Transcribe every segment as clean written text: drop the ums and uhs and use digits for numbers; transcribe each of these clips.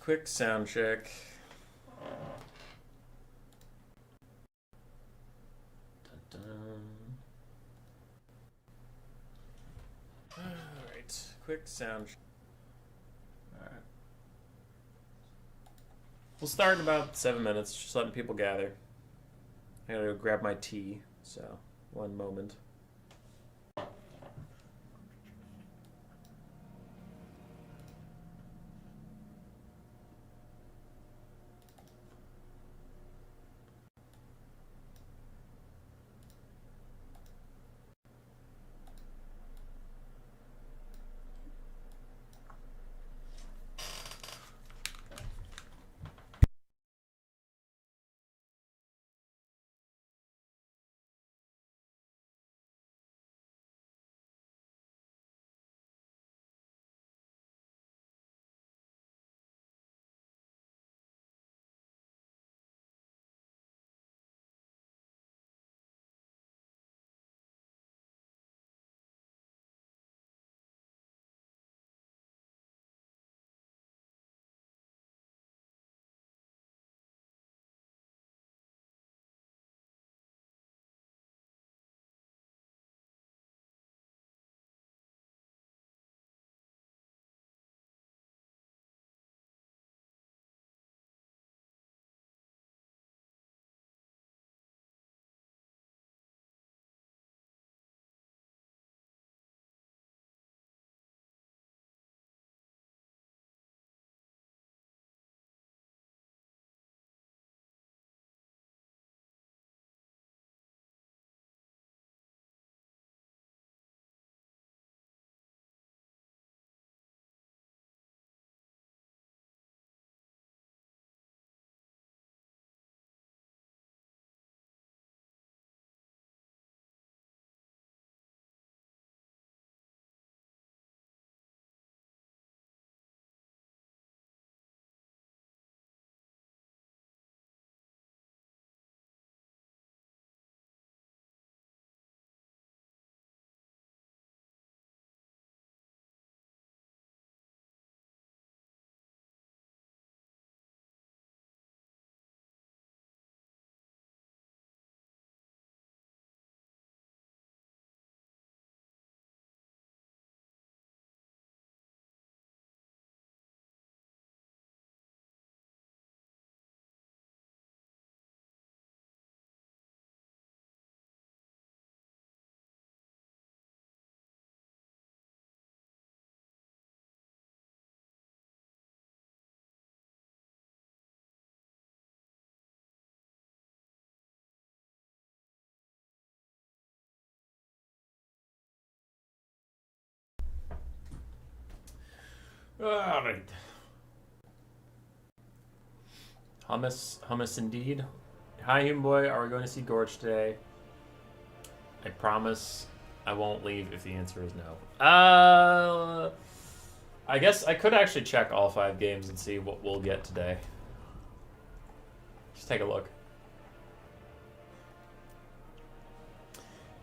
quick sound check. Dun, dun. Alright, quick sound check. Alright. We'll start in about 7 minutes, just letting people gather. I gotta go grab my tea, so 1 moment. Alright. Hummus indeed. Hi, Human Boy. Are we going to see Gorge today? I promise I won't leave if the answer is no. I guess I could actually check all 5 games and see what we'll get today. Just take a look.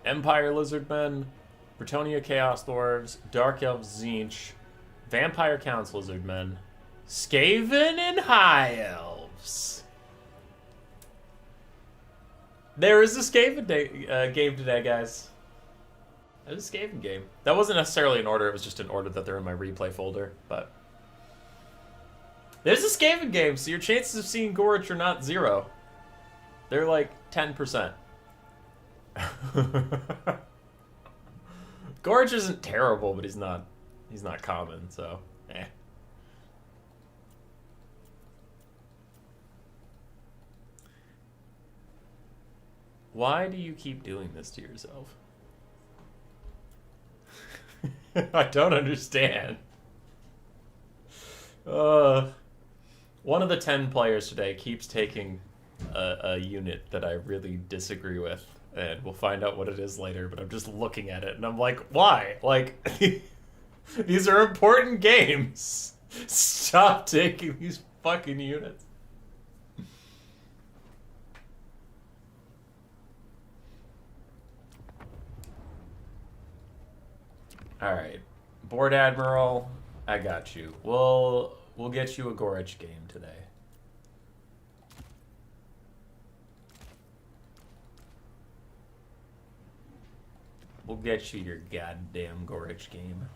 Empire Lizardmen, Brettonia Chaos Dwarves, Dark Elves Tzeentch, Vampire Counts Lizardmen, Skaven and High Elves. There is a Skaven game today, guys. There's a Skaven game. That wasn't necessarily an order, it was just an order that they're in my replay folder, but... There's a Skaven game, so your chances of seeing Gorge are not 0. They're like 10%. Gorge isn't terrible, but he's not common, so eh. Why do you keep doing this to yourself? I don't understand. One of the 10 players today keeps taking a unit that I really disagree with, and we'll find out what it is later, but I'm just looking at it and I'm like, why? Like, these are important games. Stop taking these fucking units. Alright. Board Admiral, I got you. We'll We'll get you a Gorich game today. We'll get you your goddamn Gorich game.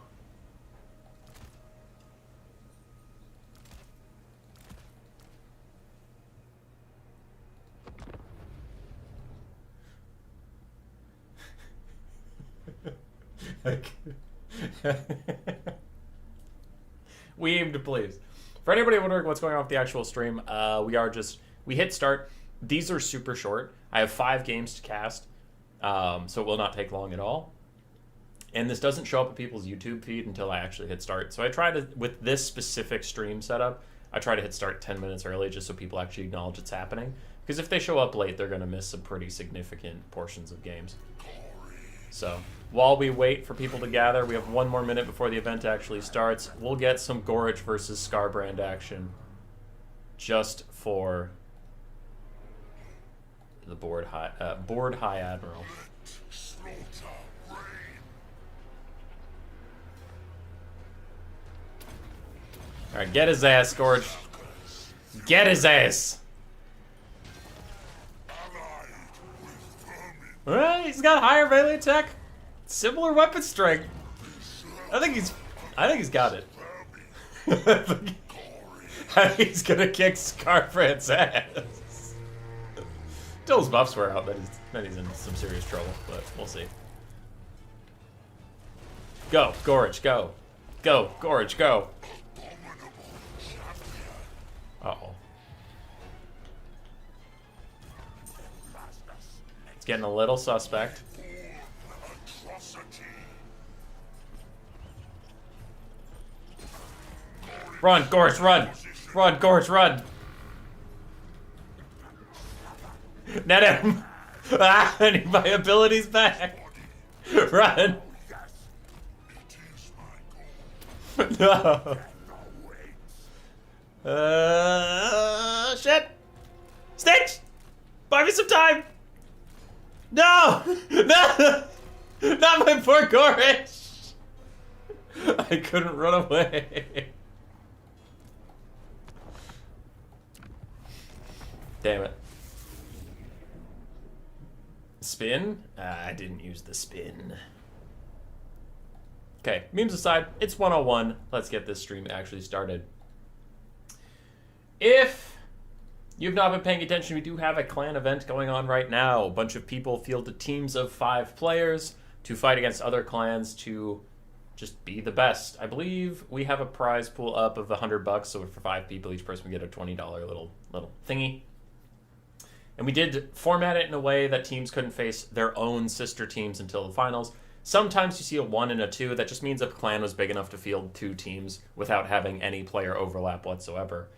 We aim to please. For anybody wondering what's going on with the actual stream, we hit start. These are super short. I have 5 games to cast, so it will not take long at all. And this doesn't show up in people's YouTube feed until I actually hit start. So I try to, with this specific stream setup, I try to hit start 10 minutes early just so people actually acknowledge it's happening. Because if they show up late, they're going to miss some pretty significant portions of games. So while we wait for people to gather, we have 1 more minute before the event actually starts. We'll get some Gorich versus Scarbrand action just for the board high admiral. All right, get his ass, Gorich. Get his ass. Well, he's got higher melee attack, similar weapon strength. I think he's got it. I think he's gonna kick Scarbrand's ass. Till his buffs wear out, then he's in some serious trouble. But we'll see. Go, Gorich, go, go, Gorich, go. Uh-oh. It's getting a little suspect. Run, Gorich, run! Run, Gorich, run! Net him! Ah, I need my abilities back! Run! No! Shit! Tzeentch! Buy me some time! No! No! Not my poor Gorich! I couldn't run away. Damn it. Spin? I didn't use the spin. Okay, memes aside, it's 101. Let's get this stream actually started. If you've not been paying attention, we do have a clan event going on right now. A bunch of people fielded teams of 5 players to fight against other clans to just be the best. I believe we have a prize pool up of $100, so for 5 people, each person would get a $20 little thingy. And we did format it in a way that teams couldn't face their own sister teams until the finals. Sometimes you see a 1 and a 2. That just means if a clan was big enough to field 2 teams without having any player overlap whatsoever.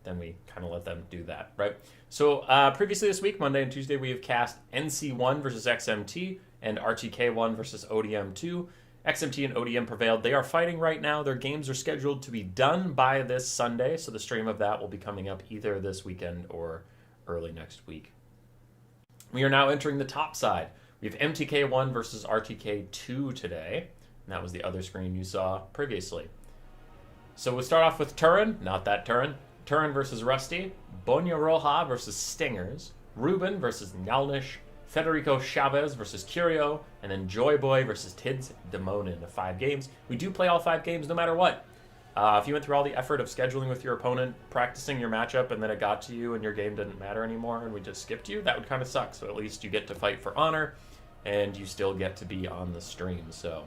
Then we kind of let them do that, right? So previously this week, Monday and Tuesday, we have cast NC1 versus XMT and RTK1 versus ODM2. XMT and ODM prevailed. They are fighting right now. Their games are scheduled to be done by this Sunday, so the stream of that will be coming up either this weekend or early next week. We are now entering the top side. We have MTK1 versus RTK2 today, and that was the other screen you saw previously. So we'll start off with Turin, not that Turin. Turin versus Rusty, Bonya Roja versus Stingers, Ruben versus Nalnish, Federico Chavez versus Curio, and then Joy Boy versus Tids Demonin. 5 games. We do play all 5 games no matter what. If you went through all the effort of scheduling with your opponent, practicing your matchup, and then it got to you and your game didn't matter anymore and we just skipped you, that would kind of suck. So at least you get to fight for honor and you still get to be on the stream. So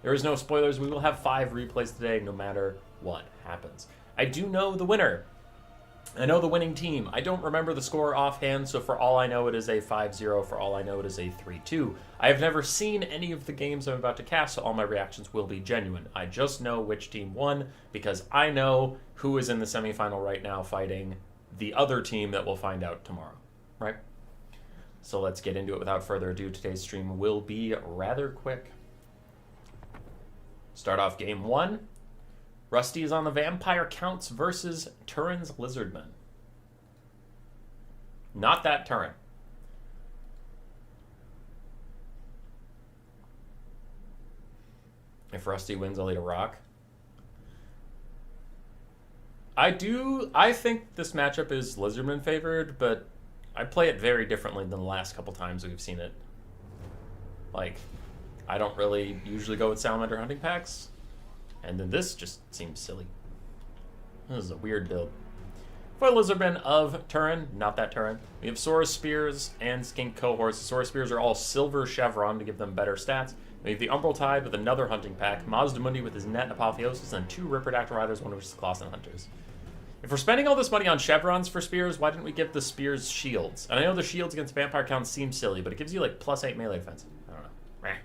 there is no spoilers. We will have 5 replays today no matter what happens. I do know the winner. I know the winning team. I don't remember the score offhand, so for all I know it is a 5-0. For all I know it is a 3-2. I have never seen any of the games I'm about to cast, so all my reactions will be genuine. I just know which team won because I know who is in the semifinal right now fighting the other team that we'll find out tomorrow, right? So let's get into it without further ado. Today's stream will be rather quick. Start off game 1. Rusty is on the Vampire Counts versus Turin's Lizardmen. Not that Turin. If Rusty wins, I'll eat a rock. I think this matchup is Lizardmen favored, but I play it very differently than the last couple times we've seen it. Like, I don't really usually go with Salamander hunting packs, and then this just seems silly. This is a weird build. For Lizardmen of Turin, not that Turin, we have Saurus Spears and Skink Cohorts. The Saurus Spears are all silver chevron to give them better stats. We have the Umbral Tide with another hunting pack, Mazdamundi with his Net Apotheosis, and 2 Ripperdactyl Riders, one of which is Clawson Hunters. If we're spending all this money on chevrons for spears, why didn't we give the spears shields? And I know the shields against vampire counts seem silly, but it gives you like +8 melee defense. I don't know. Meh.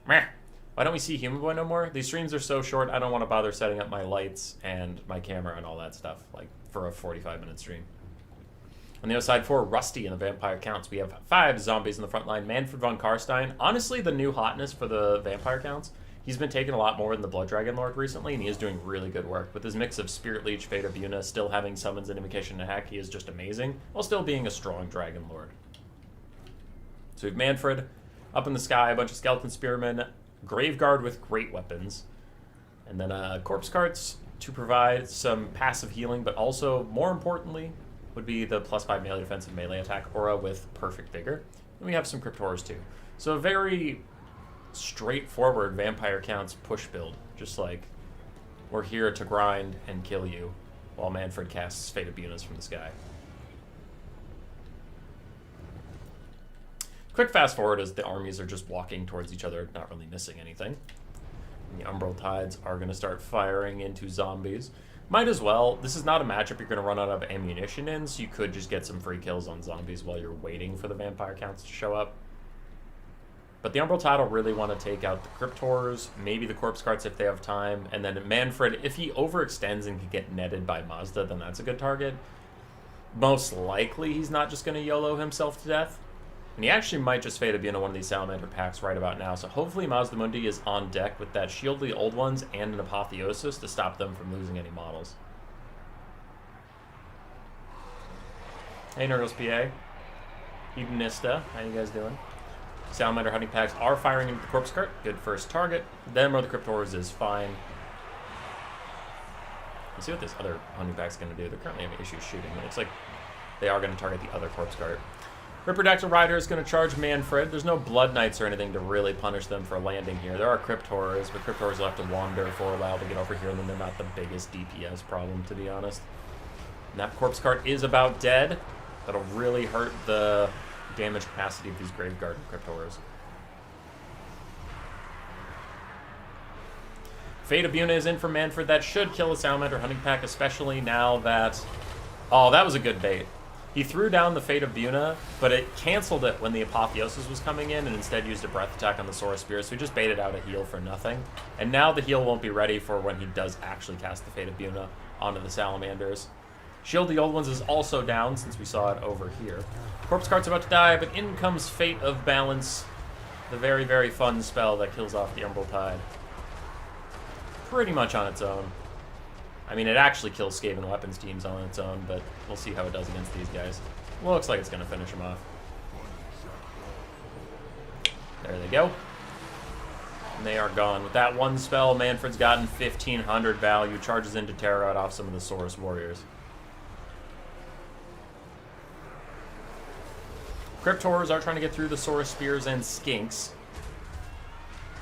Meh. Why don't we see Human Boy no more? These streams are so short, I don't want to bother setting up my lights and my camera and all that stuff, like, for a 45-minute stream. On the other side, for Rusty and the vampire counts, we have 5 zombies in the front line. Manfred von Karstein, honestly, the new hotness for the vampire counts. He's been taking a lot more than the Blood Dragon Lord recently, and he is doing really good work. With his mix of Spirit Leech, Fate of Yuna, still having summons and invocation to hack, he is just amazing, while still being a strong Dragon Lord. So we have Manfred, up in the sky, a bunch of Skeleton Spearmen, Graveguard with great weapons, and then Corpse Carts to provide some passive healing, but also, more importantly, would be the +5 melee defense and melee attack aura with Perfect Vigor. And we have some Cryptors too. So a very straightforward vampire counts push build. Just like, we're here to grind and kill you, while Manfred casts Fate of Bunas from the sky. Quick fast forward as the armies are just walking towards each other, not really missing anything. And the Umbral Tides are going to start firing into zombies. Might as well. This is not a matchup you're going to run out of ammunition in, so you could just get some free kills on zombies while you're waiting for the vampire counts to show up. But the Umbral Tide will really want to take out the Cryptors, maybe the Corpse Carts if they have time, and then Manfred, if he overextends and can get netted by Mazda, then that's a good target. Most likely he's not just going to YOLO himself to death. And he actually might just Fate of Buna one of these Salamander packs right about now, so hopefully Mazdamundi is on deck with that Shield the Old Ones and an Apotheosis to stop them from losing any models. Hey Nurgles PA. Hedonista, how you guys doing? Salamander hunting packs are firing into the Corpse Cart. Good first target. Them or the Cryptors is fine. Let's see what this other hunting pack's going to do. They're currently having issues shooting. It looks like they are going to target the other Corpse Cart. Ripperdactyl Rider is going to charge Manfred. There's no Blood Knights or anything to really punish them for landing here. There are Cryptors, but Cryptors will have to wander for a while to get over here, and then they're not the biggest DPS problem, to be honest. And that Corpse Cart is about dead. That'll really hurt the damage capacity of these Graveguard and Cryptors. Fate of Buna is in for Manfred. That should kill a Salamander hunting pack, especially now that... Oh, that was a good bait. He threw down the Fate of Buna, but it canceled it when the Apotheosis was coming in and instead used a breath attack on the Saurus Spear, so he just baited out a heal for nothing. And now the heal won't be ready for when he does actually cast the Fate of Buna onto the Salamanders. Shield the Old Ones is also down, since we saw it over here. Corpse Cart's about to die, but in comes Fate of Balance, the very, very fun spell that kills off the Umbral Tide. Pretty much on its own. I mean, it actually kills Skaven weapons teams on its own, but we'll see how it does against these guys. Looks like it's going to finish them off. There they go. And they are gone. With that one spell, Manfred's gotten 1,500 value, charges in to tear out off some of the Saurus warriors. Cryptors are trying to get through the Saurus Spears and Skinks.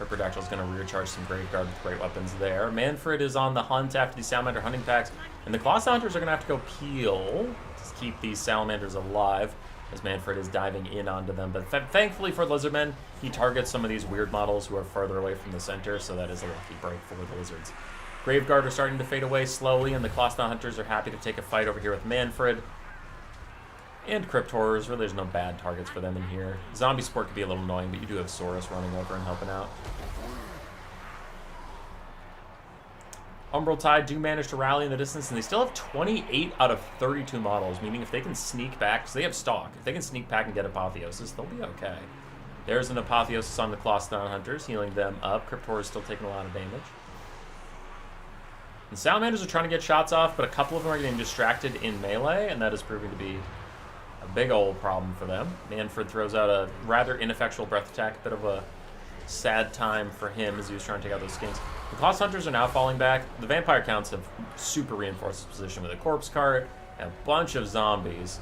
Ripperdactyl's going to recharge some Graveguard with great weapons there. Manfred is on the hunt after these Salamander hunting packs, and the Clawson Hunters are going to have to go peel to keep these Salamanders alive, as Manfred is diving in onto them. But thankfully for Lizardmen, he targets some of these weird models who are further away from the center, so that is a lucky break for the Lizards. Graveguard are starting to fade away slowly, and the Clawson Hunters are happy to take a fight over here with Manfred. And Cryptors, really there's no bad targets for them in here. Zombie Sport could be a little annoying, but you do have Saurus running over and helping out. Umbral Tide do manage to rally in the distance, and they still have 28 out of 32 models, meaning if they can sneak back, because they have stock, if they can sneak back and get Apotheosis, they'll be okay. There's an Apotheosis on the Clawson Hunters, healing them up. Cryptor is still taking a lot of damage. And Salamanders are trying to get shots off, but a couple of them are getting distracted in melee, and that is proving to be a big old problem for them. Manfred throws out a rather ineffectual breath attack, a bit of a sad time for him as he was trying to take out those Skinks. The Class Hunters are now falling back. The Vampire Counts have super reinforced this position with a Corpse Cart and a bunch of zombies.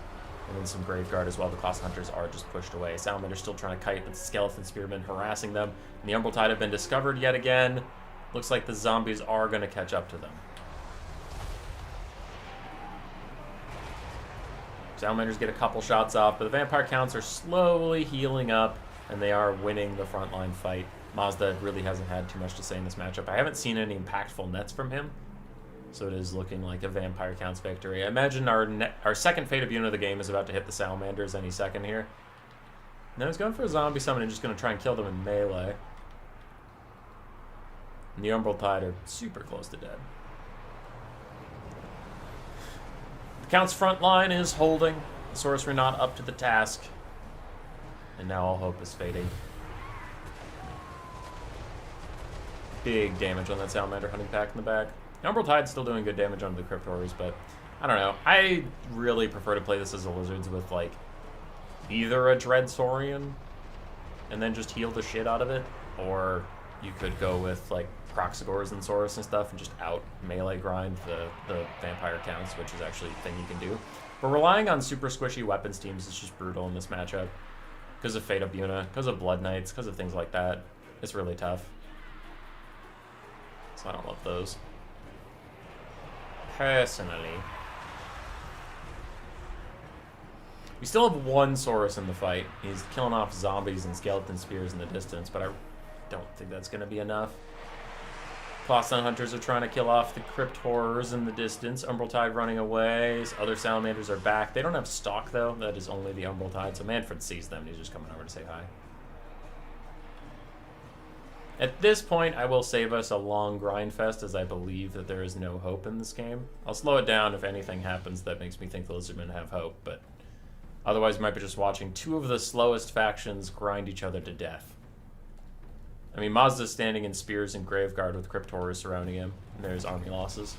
And then some Graveguard as well. The Class Hunters are just pushed away. Salamander's still trying to kite, but the Skeleton Spearmen harassing them. And the Umbral Tide have been discovered yet again. Looks like the zombies are going to catch up to them. Salamanders get a couple shots off, but the Vampire Counts are slowly healing up, and they are winning the frontline fight. Mazda really hasn't had too much to say in this matchup. I haven't seen any impactful nets from him, so it is looking like a Vampire Counts victory. I imagine our second Fate of Unit of the game is about to hit the Salamanders any second here. Now he's going for a zombie summon and just going to try and kill them in melee. And the Umbral Tide are super close to dead. The Count's front line is holding. The Sorcerer not up to the task. And now all hope is fading. Big damage on that Salamander hunting pack in the back. Umbral Tide's still doing good damage on the Crypt Horrors, but I don't know. I really prefer to play this as a Lizards with, like, either a Dread Saurian and then just heal the shit out of it, or you could go with, like, Proxigors and Saurus and stuff and just out melee grind the Vampire Counts, which is actually a thing you can do. But relying on super squishy weapons teams is just brutal in this matchup. Because of Fate of Buna, because of Blood Knights, because of things like that. It's really tough. So I don't love those. Personally. We still have one Saurus in the fight. He's killing off zombies and skeleton spears in the distance, but I don't think that's going to be enough. Clawstone Hunters are trying to kill off the Crypt Horrors in the distance. Umbral Tide running away. Other Salamanders are back. They don't have stock, though. That is only the Umbral Tide. So Manfred sees them, and he's just coming over to say hi. At this point, I will save us a long grind fest, as I believe that there is no hope in this game. I'll slow it down if anything happens that makes me think the Lizardmen have hope, but otherwise we might be just watching two of the slowest factions grind each other to death. I mean, Mazda's standing in Spears and Graveguard with Crypt Horrors surrounding him, and there's army losses.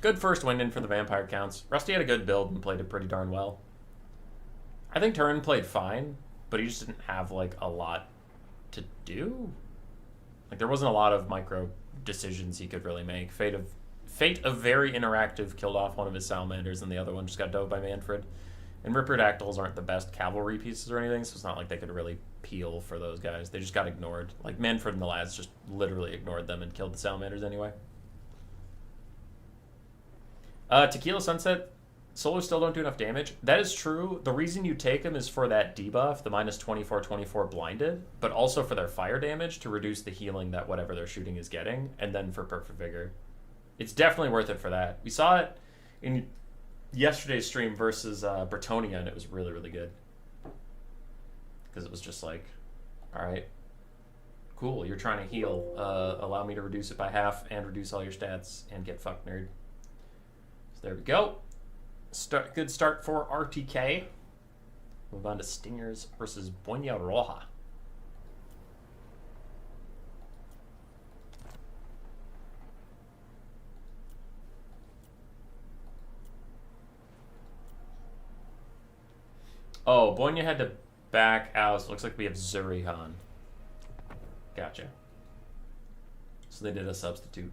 Good first win in for the Vampire Counts. Rusty had a good build and played it pretty darn well. I think Turin played fine, but he just didn't have, like, a lot to do. Like, there wasn't a lot of micro decisions he could really make. Fate of Very Interactive killed off one of his Salamanders, and the other one just got dove by Manfred. And Ripperdactyls aren't the best cavalry pieces or anything, so it's not like they could really peel for those guys. They just got ignored. Like, Manfred and the lads just literally ignored them and killed the Salamanders anyway. Tequila Sunset, Solos still don't do enough damage. That is true. The reason you take them is for that debuff, the minus 24/24 blinded, but also for their fire damage to reduce the healing that whatever they're shooting is getting, and then for Perfect Vigor. It's definitely worth it for that. We saw it in yesterday's stream versus Brettonia, and it was really, really good. Because it was just like, alright, cool, you're trying to heal. Allow me to reduce it by half and reduce all your stats and get fucked, nerd. So there we go. Good start for RTK. Move on to Stingers versus Buena Roja. Oh, Buena had to back out. So it looks like we have Zurihan. Gotcha. So they did a substitute.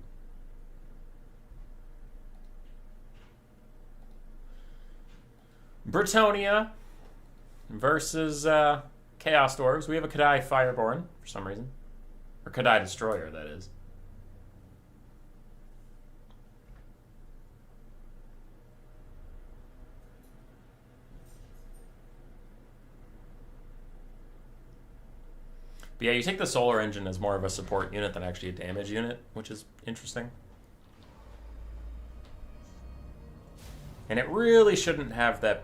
Brettonia versus Chaos Dwarves. We have a Kadai Fireborn for some reason. Or Kadai Destroyer, that is. But yeah, you take the Solar Engine as more of a support unit than actually a damage unit, which is interesting. And it really shouldn't have that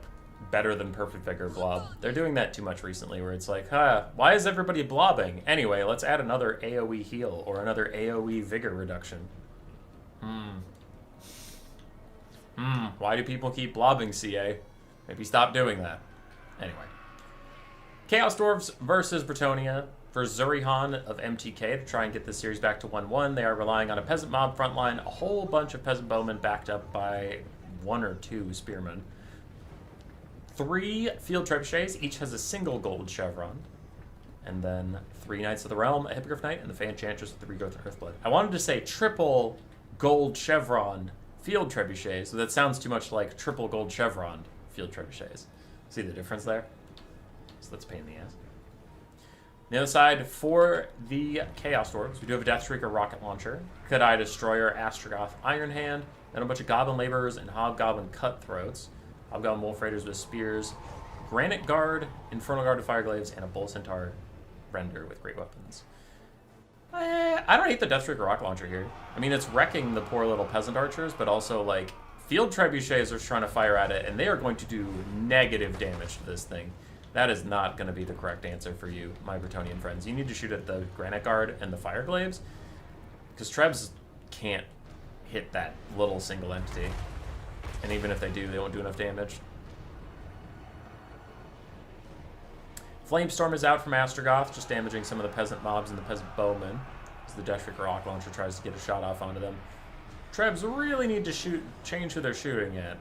better than Perfect Vigor blob. They're doing that too much recently, where it's like, why is everybody blobbing? Anyway, let's add another AoE heal or another AoE vigor reduction. Why do people keep blobbing, CA? Maybe stop doing that. Anyway. Chaos Dwarves versus Brettonia for Zurihan of MTK to try and get this series back to 1-1. They are relying on a Peasant Mob frontline, a whole bunch of Peasant Bowmen backed up by 1 or 2 Spearmen. 3 Field Trebuchets, each has a single gold chevron. And then 3 Knights of the Realm, a Hippogriff Knight, and the Fey Enchantress with the Regrowth and Earthblood. I wanted to say triple gold chevron field trebuchets, so that sounds too much like triple gold chevron field trebuchets. See the difference there? So that's a pain in the ass. On the other side, for the Chaos Dwarves, we do have a Deathstreaker Rocket Launcher, Kadai Destroyer, Astrogoth Iron Hand, then a bunch of Goblin Laborers and Hobgoblin Cutthroats, Hobgoblin Wolf Raiders with Spears, Granite Guard, Infernal Guard with Fireglaves, and a Bull Centaur Render with great weapons. I don't hate the Deathstreaker Rocket Launcher here. I mean, it's wrecking the poor little peasant archers, but also, like, field trebuchets are trying to fire at it, and they are going to do negative damage to this thing. That is not going to be the correct answer for you, my Brettonian friends. You need to shoot at the Granite Guard and the Fireglaves, because Trebs can't hit that little single entity. And even if they do, they won't do enough damage. Flamestorm is out from Astrogoth, just damaging some of the peasant mobs and the peasant bowmen, as the Deathstreaker Rocket Launcher tries to get a shot off onto them. Trebs really need to change who they're shooting at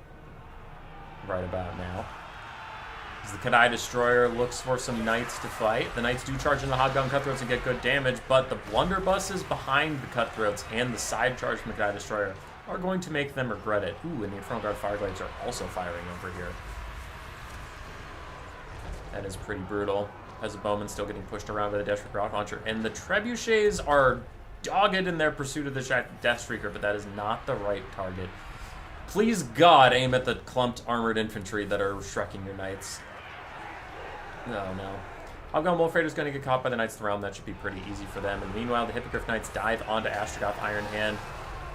right about now. As the Kadai Destroyer looks for some Knights to fight. The Knights do charge in the Hobgoblin Cutthroats and get good damage, but the blunderbusses behind the Cutthroats and the side charge from the Kadai Destroyer are going to make them regret it. Ooh, and the Infernal Guard Fireglaves are also firing over here. That is pretty brutal. As a bowman still getting pushed around by the Deathstreaker Rocket Launcher. And the Trebuchets are dogged in their pursuit of the Deathstreaker, but that is not the right target. Please God, aim at the clumped armored infantry that are shrekking your Knights. Oh no. Hobgoblin Wolf Raider's going to get caught by the Knights of the Realm. That should be pretty easy for them. And meanwhile, the Hippogriff Knights dive onto Astrogoth Iron Hand.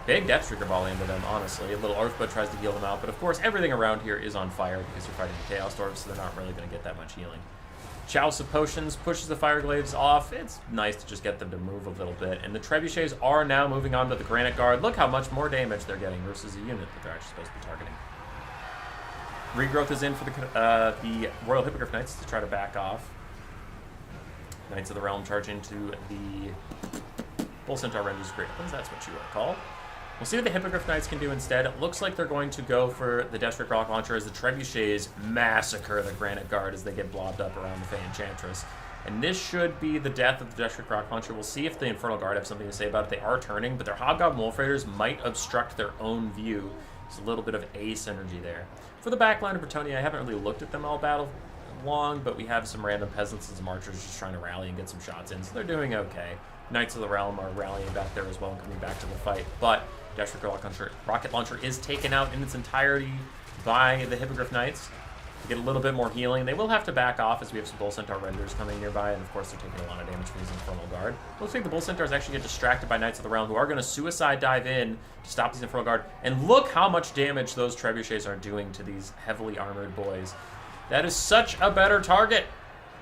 Big Deathstreaker volley into them, honestly. A little Earthblood tries to heal them out, but of course everything around here is on fire because you're fighting the Chaos Dwarves, so they're not really going to get that much healing. Chalice of Potions pushes the Fireglaves off. It's nice to just get them to move a little bit. And the Trebuchets are now moving on to the Granite Guard. Look how much more damage they're getting versus a unit that they're actually supposed to be targeting. Regrowth is in for the Royal Hippogriff Knights to try to back off. Knights of the Realm charge into the Bull Centaur Renders Great Weapons. That's what you are called. We'll see what the Hippogriff Knights can do instead. It looks like they're going to go for the Deathstreaker Rocket Launcher as the Trebuchets massacre the Granite Guard as they get blobbed up around the Fey Enchantress. And this should be the death of the Deathstreaker Rocket Launcher. We'll see if the Infernal Guard have something to say about it. They are turning, but their Hobgoblin Wolf Raiders might obstruct their own view. There's a little bit of asymmetry there. For the backline of Brettonia, I haven't really looked at them all battle long, but we have some random peasants and some archers just trying to rally and get some shots in, so they're doing okay. Knights of the Realm are rallying back there as well and coming back to the fight, but Deathstreaker Rocket Launcher is taken out in its entirety by the Hippogriff Knights. They get a little bit more healing. They will have to back off as we have some Bull Centaur Renders coming nearby, and of course they're taking a lot of damage from these Infernal Guard. Looks like the Bull Centaurs actually get distracted by Knights of the Realm, who are going to suicide dive in to stop these Infernal Guard. And look how much damage those Trebuchets are doing to these heavily armored boys. That is such a better target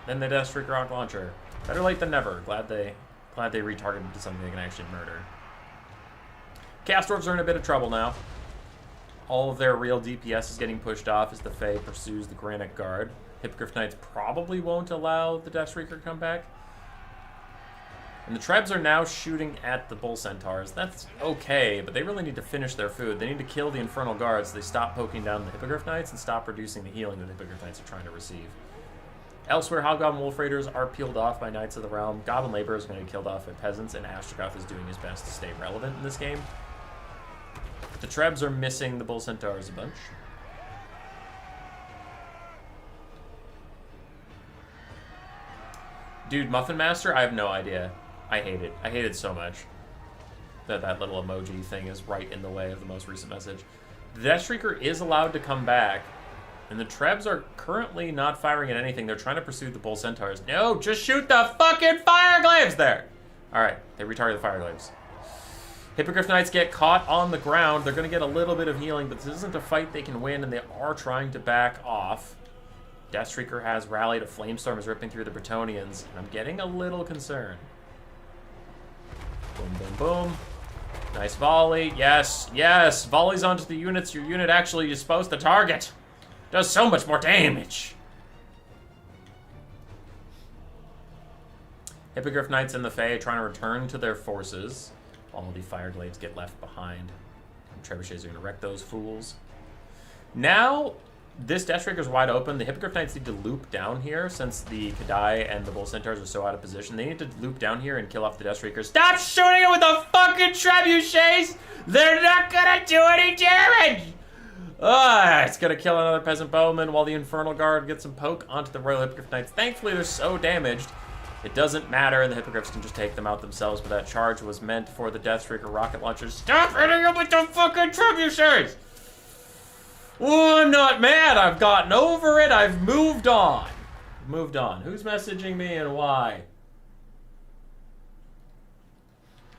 than the Deathstreaker Rocket Launcher. Better late than never. Glad they retargeted to something they can actually murder. Chaos Dwarves are in a bit of trouble now. All of their real DPS is getting pushed off as the Fey pursues the Granite Guard. Hippogriff Knights probably won't allow the Deathstreaker to come back. And the Trebs are now shooting at the Bull Centaurs. That's okay, but they really need to finish their food. They need to kill the Infernal Guards so they stop poking down the Hippogriff Knights and stop reducing the healing that the Hippogriff Knights are trying to receive. Elsewhere, Hobgoblin Wolf Raiders are peeled off by Knights of the Realm. Goblin Laborers are going to be killed off by Peasants, and Astrogoth is doing his best to stay relevant in this game. The Trebs are missing the Bull Centaurs a bunch. Dude, Muffin Master, I have no idea. I hate it. I hate it so much. That little emoji thing is right in the way of the most recent message. The Deathstreaker is allowed to come back, and the Trebs are currently not firing at anything. They're trying to pursue the Bull Centaurs. No, just shoot the fucking Fireglaves there! Alright, they retarget the Fireglaves. Hippogriff Knights get caught on the ground. They're going to get a little bit of healing, but this isn't a fight they can win, and they are trying to back off. Deathstreaker has rallied. A Flamestorm is ripping through the Brettonians, and I'm getting a little concerned. Boom, boom, boom. Nice volley. Yes, yes. Volleys onto the units your unit actually is supposed to target. Does so much more damage. Hippogriff Knights and the Fae trying to return to their forces. All the Fireglades get left behind. And Trebuchets are going to wreck those fools. Now, This Deathstreaker's wide open. The Hippogriff Knights need to loop down here since the Kadai and the Bull Centaurs are so out of position. They need to loop down here and kill off the Deathstreakers. Stop shooting it with the fucking trebuchets! They're not gonna do any damage! It's gonna kill another Peasant Bowman while the Infernal Guard gets some poke onto the Royal Hippogriff Knights. Thankfully, they're so damaged, it doesn't matter, and the Hippogriffs can just take them out themselves, but that charge was meant for the Deathstreaker rocket launchers. Stop hitting them with the fucking trebuchets! Oh, I'm not mad. I've gotten over it. I've moved on. Moved on. Who's messaging me and why?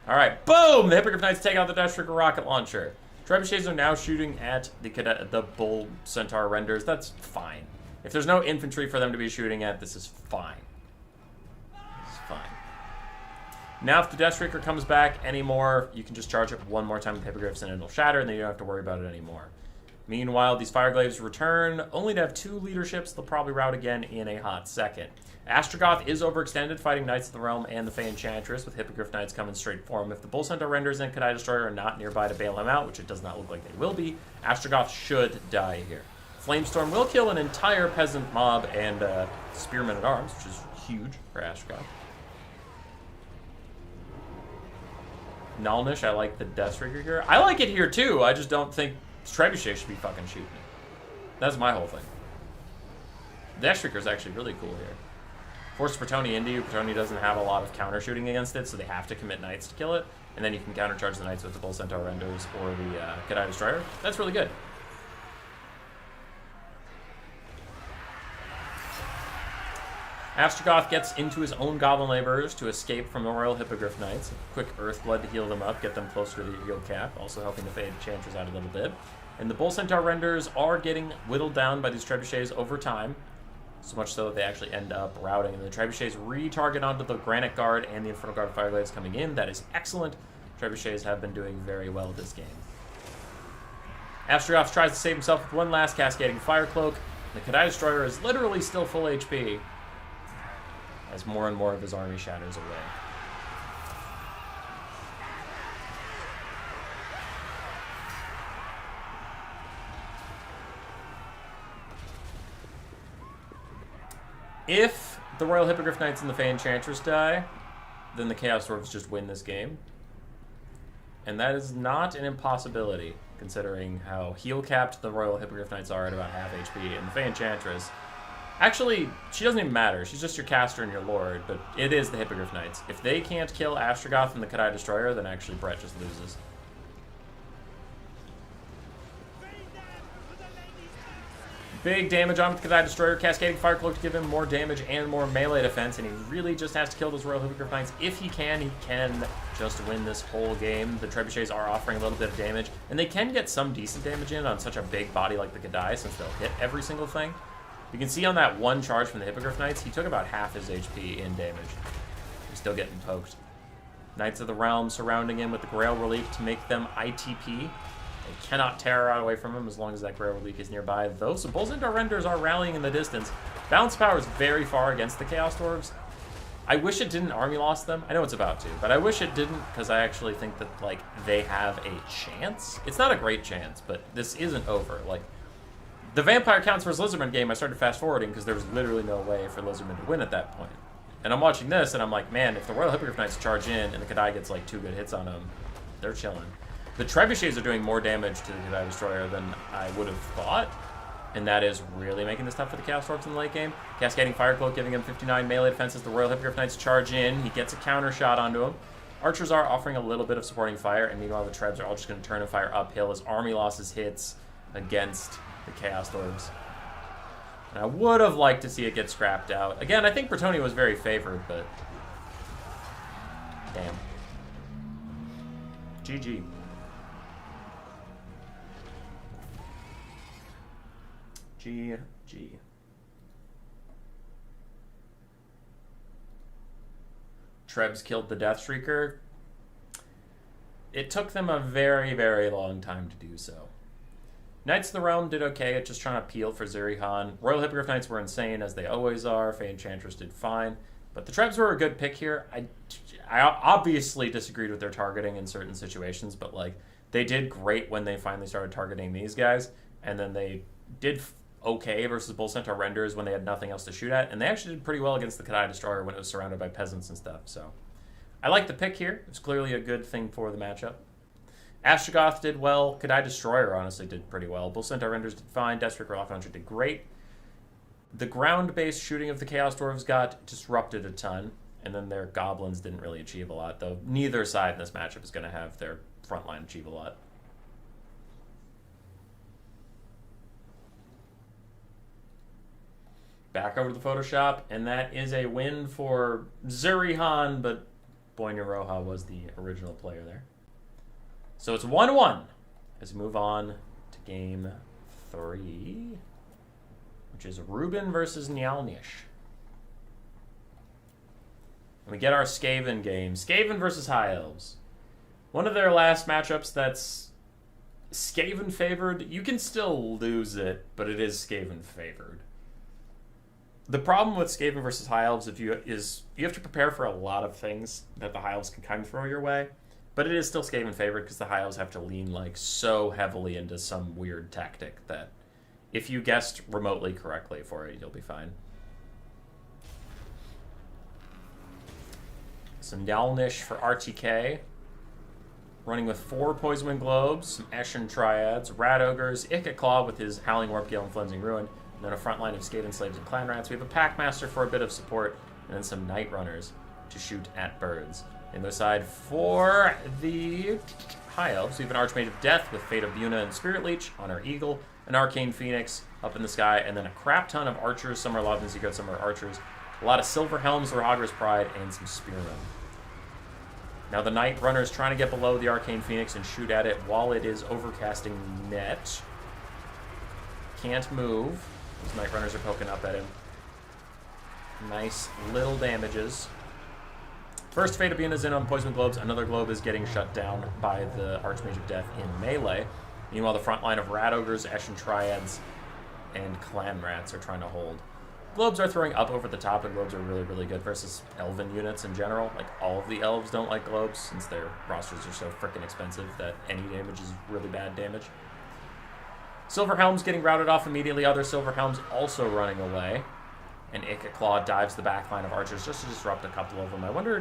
All right. Boom! The Hippogriff Knights take out the Deathstreaker rocket launcher. Trebuchets are now shooting at the Bull Centaur renders. That's fine. If there's no infantry for them to be shooting at, this is fine. It's fine. Now, if the Deathstreaker comes back anymore, you can just charge it one more time with Hippogriffs and it'll shatter, and then you don't have to worry about it anymore. Meanwhile, these Fireglaves return, only to have 2 leaderships. They'll probably rout again in a hot second. Astrogoth is overextended, fighting Knights of the Realm and the Fey Enchantress, with Hippogriff Knights coming straight for him. If the Bull Centaur Renders and Kadai Destroyer are not nearby to bail him out, which it does not look like they will be, Astrogoth should die here. Flamestorm will kill an entire Peasant mob and Spearmen at Arms, which is huge for Astrogoth. Nalnish, I like the Deathstreaker here. I like it here too, I just don't think Trebuchet should be fucking shooting it. That's my whole thing. Deathstreaker is actually really cool here. Force Brettonia into you. Brettonia doesn't have a lot of counter shooting against it, so they have to commit Knights to kill it. And then you can countercharge the Knights with the Bull Centaur Renders or the Kadai Destroyer. That's really good. Astrogoth gets into his own Goblin Laborers to escape from the Royal Hippogriff Knights. Quick Earthblood to heal them up, get them closer to the heal cap, also helping the Fey Enchantress out a little bit. And the Bull Centaur Renders are getting whittled down by these Trebuchets over time, so much so that they actually end up routing. And the Trebuchets re-target onto the Granite Guard and the Infernal Guard Fireglaves coming in. That is excellent. Trebuchets have been doing very well this game. Astrogoth tries to save himself with one last Cascading Fire Cloak. The Kadai Destroyer is literally still full HP, as more and more of his army shatters away. If the Royal Hippogriff Knights and the Fey Enchantress die, then the Chaos Dwarfs just win this game. And that is not an impossibility, considering how heal-capped the Royal Hippogriff Knights are at about half HP, and the Fey Enchantress... Actually, she doesn't even matter. She's just your caster and your lord, but it is the Hippogriff Knights. If they can't kill Astrogoth and the Kadai Destroyer, then actually Brett just loses. Big damage on with the Kadai Destroyer, Cascading Fire Cloak to give him more damage and more melee defense, and he really just has to kill those Royal Hippogriff Knights. If he can just win this whole game. The Trebuchets are offering a little bit of damage, and they can get some decent damage in on such a big body like the Kadai, since they'll hit every single thing. You can see on that one charge from the Hippogriff Knights, he took about half his HP in damage. He's still getting poked. Knights of the Realm surrounding him with the Grail Relic to make them ITP. They cannot tear out away from him as long as that Grail Relic is nearby. Those Bull Centaur Renders are rallying in the distance. Balance power is very far against the Chaos Dwarves. I wish it didn't army loss them. I know it's about to, but I wish it didn't, because I actually think that, like, they have a chance. It's not a great chance, but this isn't over. Like, the Vampire Counts vs. Lizardmen game, I started fast-forwarding because there was literally no way for Lizardmen to win at that point. And I'm watching this, and I'm like, man, if the Royal Hippogriff Knights charge in and the Kadai gets, like, 2 good hits on them, they're chilling. The Trebuchets are doing more damage to the Kadai Destroyer than I would have thought, and that is really making this tough for the Chaos Dwarfs in the late game. Cascading Fire Cloak giving him 59 melee defense as the Royal Hippogriff Knights charge in. He gets a counter shot onto him. Archers are offering a little bit of supporting fire, and meanwhile the Trebs are all just going to turn and fire uphill as army losses hits against the Chaos Dwarves. And I would have liked to see it get scrapped out. Again, I think Brettonia was very favored, but... damn. GG. GG. Trebs killed the Deathstreaker. It took them a very, very long time to do so. Knights of the Realm did okay at just trying to peel for Zirihan. Royal Hippogriff Knights were insane, as they always are. Fey Enchantress did fine. But the Trebs were a good pick here. I obviously disagreed with their targeting in certain situations, but like they did great when they finally started targeting these guys, and then they did okay versus Bull Centaur Renders when they had nothing else to shoot at, and they actually did pretty well against the Kadai Destroyer when it was surrounded by peasants and stuff, so I like the pick here. It's clearly a good thing for the matchup. Astrogoth did well. Kadai Destroyer honestly did pretty well. Bull Centaur Renders did fine. Deathstreak Rock Launcher did great. The ground-based shooting of the Chaos Dwarves got disrupted a ton, and then their Goblins didn't really achieve a lot, though neither side in this matchup is going to have their front line achieve a lot. Back over to the Photoshop, and that is a win for Zurihan, but Boyna Roja was the original player there. So it's 1-1 as we move on to game 3, which is Ruben versus Nyalnish. And we get our Skaven game. Skaven versus High Elves. One of their last matchups that's Skaven favored. You can still lose it, but it is Skaven favored. The problem with Skaven versus High Elves is you have to prepare for a lot of things that the High Elves can kind of throw your way, but it is still Skaven favored because the High Elves have to lean like so heavily into some weird tactic that if you guessed remotely correctly for it, you'll be fine. So Nyalnish for RTK, running with 4 Poison Wind Globes, some Eshin Triads, Rat Ogres, Ikka with his Howling Warp Gale and Cleansing Ruin, and then a front line of Skaven Slaves and Clan Rats. We have a Packmaster for a bit of support, and then some Night Runners to shoot at birds. In the side for the High Elves, we have an Archmage of Death with Fate of Buna and Spirit Leech on our Eagle, an Arcane Phoenix up in the sky, and then a crap ton of Archers. Some are Lothern Secret, some are Archers. A lot of Silver Helms, Rahagor's Pride, and some Spearmen. Now the Night Runner's trying to get below the Arcane Phoenix and shoot at it while it is overcasting net. Can't move. Those Night Runners are poking up at him. Nice little damages. First Fate of Buna's in on Poison Globes. Another globe is getting shut down by the Archmage of Death in melee. Meanwhile, the front line of Rat Ogres, Eshin Triads, and Clan Rats are trying to hold. Globes are throwing up over the top, and globes are really, really good versus Elven units in general. Like, all of the Elves don't like globes, since their rosters are so freaking expensive that any damage is really bad damage. Silver Helm's getting routed off immediately. Other Silver Helm's also running away. And Ikka dives the back line of Archers just to disrupt a couple of them. I wonder,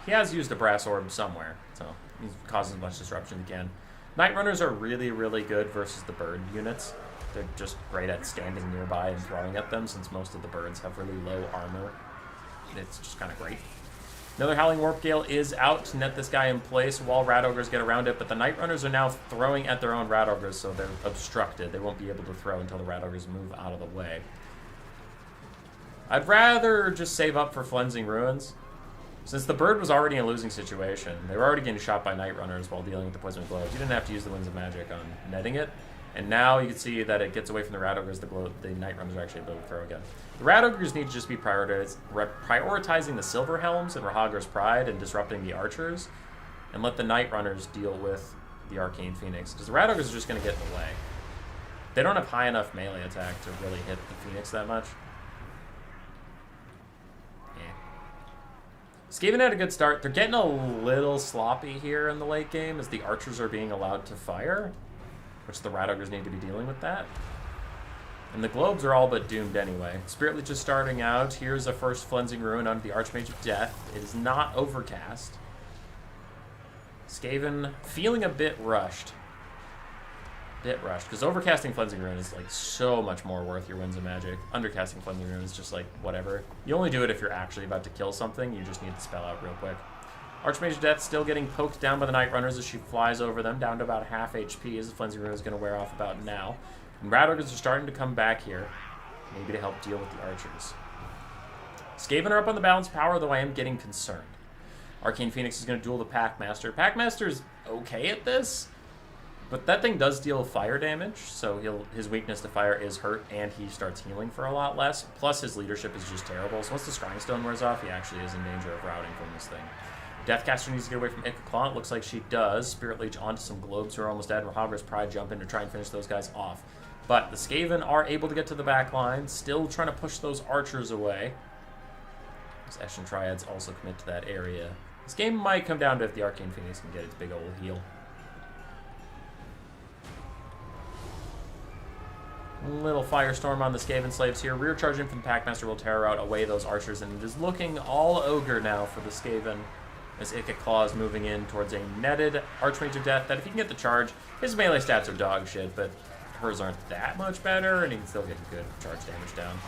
he has used a Brass Orb somewhere, so he's causing as much disruption as he can. Night Runners are really, really good versus the bird units. They're just great at standing nearby and throwing at them, since most of the birds have really low armor. It's just kind of great. Another Howling Warp Gale is out to net this guy in place while Rat Ogres get around it, but the Night Runners are now throwing at their own Rat Ogres, so they're obstructed. They won't be able to throw until the Rat Ogres move out of the way. I'd rather just save up for Cleansing Ruins. Since the bird was already in a losing situation, they were already getting shot by Night Runners while dealing with the Poison Globes. You didn't have to use the Winds of Magic on netting it. And now you can see that it gets away from the Rat Ogres. The Night Runners are actually able to throw again. The Rat Ogres need to just be prioritizing the Silver Helms and Rahagor's Pride and disrupting the Archers, and let the Night Runners deal with the Arcane Phoenix, because the Rat Ogres are just going to get in the way. They don't have high enough melee attack to really hit the Phoenix that much. Skaven had a good start. They're getting a little sloppy here in the late game as the Archers are being allowed to fire, which the Rat Ogres need to be dealing with that. And the Globes are all but doomed anyway. Spirit Leech is starting out. Here's a first Cleansing Ruin onto the Archmage of Death. It is not overcast. Skaven feeling a bit rushed. Because overcasting Cleansing Ruin is like so much more worth your Winds of Magic. Undercasting Cleansing Ruin is just like whatever. You only do it if you're actually about to kill something. You just need to spell out real quick. Archmage of Death still getting poked down by the Night Runners as she flies over them, down to about half HP as the Cleansing Ruin is going to wear off about now. And Rat Ogres are starting to come back here, maybe to help deal with the Archers. Skaven are up on the balance power, though I am getting concerned. Arcane Phoenix is going to duel the Packmaster. Packmaster's okay at this, but that thing does deal fire damage, so his weakness to fire is hurt, and he starts healing for a lot less. Plus, his leadership is just terrible, so once the Scrying Stone wears off, he actually is in danger of routing from this thing. Deathcaster needs to get away from Ikka. It looks like she does. Spirit Leech onto some Globes who are almost dead. Rahagor's Pride jump in to try and finish those guys off. But the Skaven are able to get to the back line, still trying to push those Archers away. Those Eshin Triads also commit to that area. This game might come down to if the Arcane Phoenix can get its big old heal. Little firestorm on the Skaven slaves here. Rear charging from the Packmaster will tear out away those archers, and it is looking all ogre now for the Skaven as Ikka Claw is moving in towards a netted Archmage of Death that if he can get the charge, his melee stats are dog shit, but hers aren't that much better, and he can still get good charge damage down.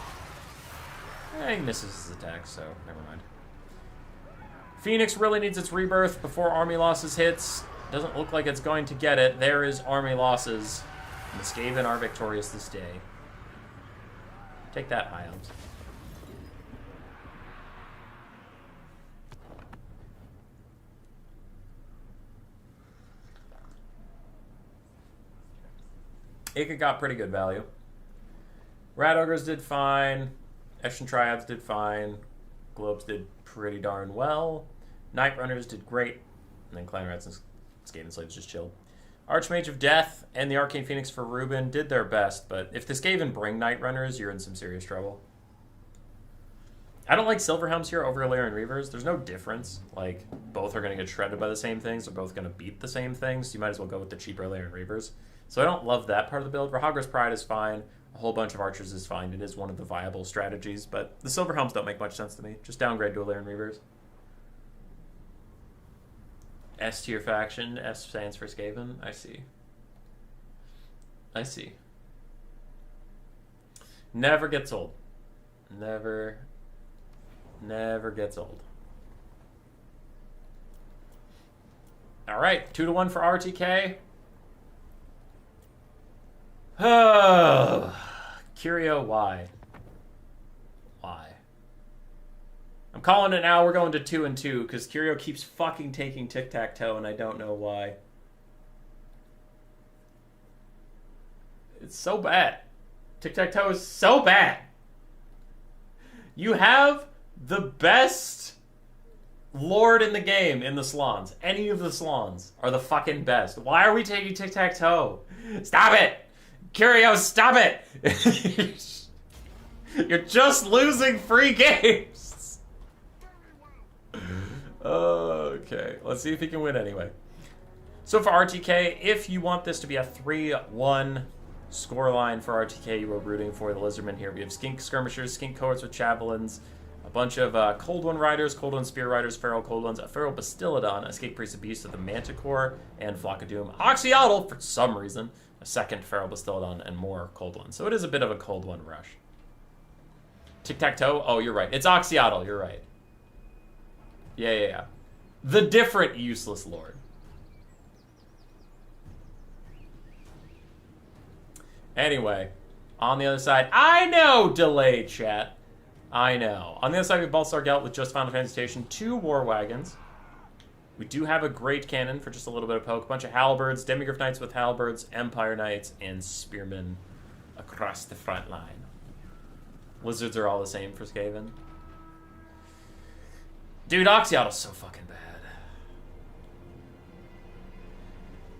He misses his attack, so never mind. Phoenix really needs its rebirth before army losses hits. Doesn't look like it's going to get it. There is army losses. And the Skaven are victorious this day. Take that, High Elves. Ikka got pretty good value. Rat Ogres did fine. Eshin Triads did fine. Globes did pretty darn well. Night Runners did great. And then Clan Rats and Skaven Slaves just chilled. Archmage of Death and the Arcane Phoenix for Ruben did their best, but if the Skaven bring Night Runners, you're in some serious trouble. I don't like Silverhelms here over Illyrian Reavers. There's no difference. Like, both are going to get shredded by the same things. They're both going to beat the same things. So you might as well go with the cheaper Illyrian Reavers. So I don't love that part of the build. Rahagri's Pride is fine. A whole bunch of archers is fine. It is one of the viable strategies, but the Silverhelms don't make much sense to me. Just downgrade to Illyrian Reavers. S tier faction. S stands for Skaven. I see. I see. Never gets old. Never gets old. All right, 2-1 for RTK. Oh, Curio, why? Why? I'm calling it now. We're going to 2-2 because Curio keeps fucking taking tic-tac-toe and I don't know why. It's so bad. Tic-tac-toe is so bad. You have the best lord in the game in the Slans. Any of the Slans are the fucking best. Why are we taking tic-tac-toe? Stop it! Curio, stop it! You're just losing free games! Okay, let's see if he can win anyway. So for RTK, if you want this to be a 3-1 scoreline for RTK, you are rooting for the Lizardmen here. We have Skink Skirmishers, Skink Cohorts with Javelins, a bunch of Cold One Riders, Cold One Spear Riders, Feral Cold Ones, a Feral Bastiladon, Escape Priest of Beast of the Manticore, and Flock of Doom. Oxyotl, for some reason, a second Feral Bastiladon, and more Cold Ones. So it is a bit of a Cold One rush. Tic-tac-toe? Oh, you're right. It's Oxyotl, you're right. Yeah. The different useless lord. Anyway, on the other side, I know, delayed chat. I know. On the other side, we have Balsar Gelt with just Final Transmutation, 2 War Wagons. We do have a Great Cannon for just a little bit of poke, a bunch of Halberds, Demigryph Knights with Halberds, Empire Knights, and Spearmen across the front line. Lizards are all the same for Skaven. Dude, Oxyotl's so fucking bad.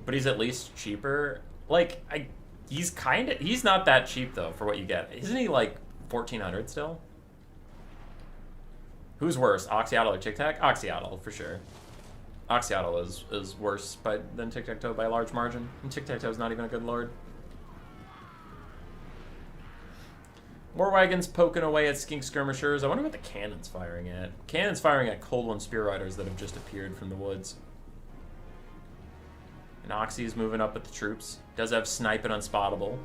But he's at least cheaper. Like, he's not that cheap, though, for what you get. Isn't he, like, 1,400 still? Who's worse, Oxyotl or Tic-Tac? Oxyotl, for sure. Oxyotl is worse than Tic-Tac-Toe by a large margin. And Tic-Tac-Toe's not even a good lord. War Wagons poking away at Skink Skirmishers. I wonder what the cannon's firing at. Cannon's firing at Cold One Spear Riders that have just appeared from the woods. And Oxy's moving up with the troops. Does have Snipe and Unspottable.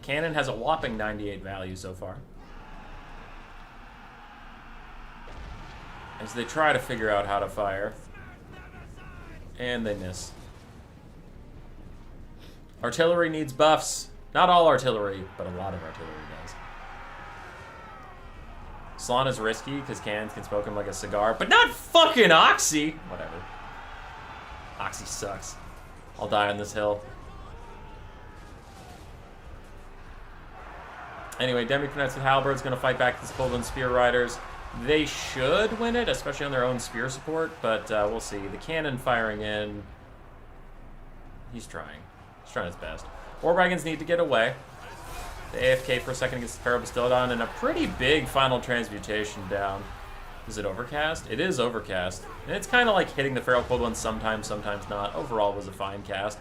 Cannon has a whopping 98 value so far. As they try to figure out how to fire. And they miss. Artillery needs buffs. Not all artillery, but a lot of artillery does. Slan is risky because cannons can smoke him like a cigar, but not fucking Oxy! Whatever. Oxy sucks. I'll die on this hill. Anyway, Demigryph Knights with Halberd's gonna fight back these Cold One Spear Riders. They should win it, especially on their own spear support, but we'll see. The cannon firing in. He's trying. He's trying his best. War Wagons need to get away. The AFK for a second against the Feral Bastiladon, and a pretty big Final Transmutation down. Is it overcast? It is overcast. And it's kind of like hitting the Feral Cold One sometimes, sometimes not. Overall, it was a fine cast.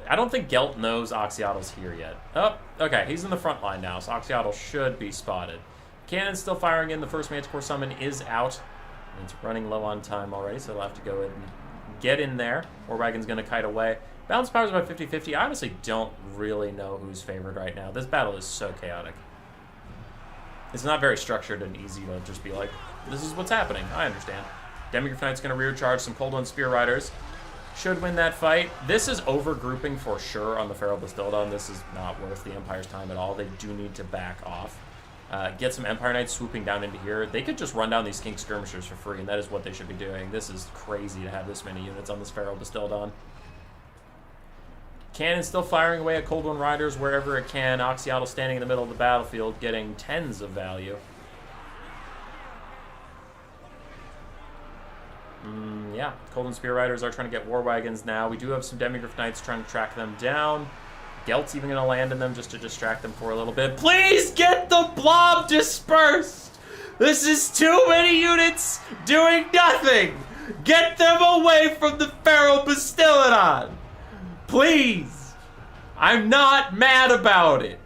I don't think Gelt knows Oxyotle's here yet. Oh, okay, he's in the front line now, so Oxyotle should be spotted. Cannon's still firing in. The first Manticore summon is out. And it's running low on time already, so they'll have to go in and get in there. War Wagon's going to kite away. Balance power's about 50-50. I honestly don't really know who's favored right now. This battle is so chaotic. It's not very structured and easy to just be like, this is what's happening. I understand. Demigryph Knight's going to rear charge some Cold One Spear Riders. Should win that fight. This is over-grouping for sure on the Feral Bastildon. This is not worth the Empire's time at all. They do need to back off. Get some Empire Knights swooping down into here. They could just run down these Skink Skirmishers for free, and that is what they should be doing. This is crazy to have this many units on this Feral Bastildon. Cannon still firing away at Cold One Riders wherever it can. Oxyotl standing in the middle of the battlefield, getting tens of value. Yeah, Cold One Spear Riders are trying to get War Wagons now. We do have some Demigryph Knights trying to track them down. Gelt's even going to land in them just to distract them for a little bit. Please get the blob dispersed! This is too many units doing nothing! Get them away from the Feral Bastildon! Please! I'm not mad about it.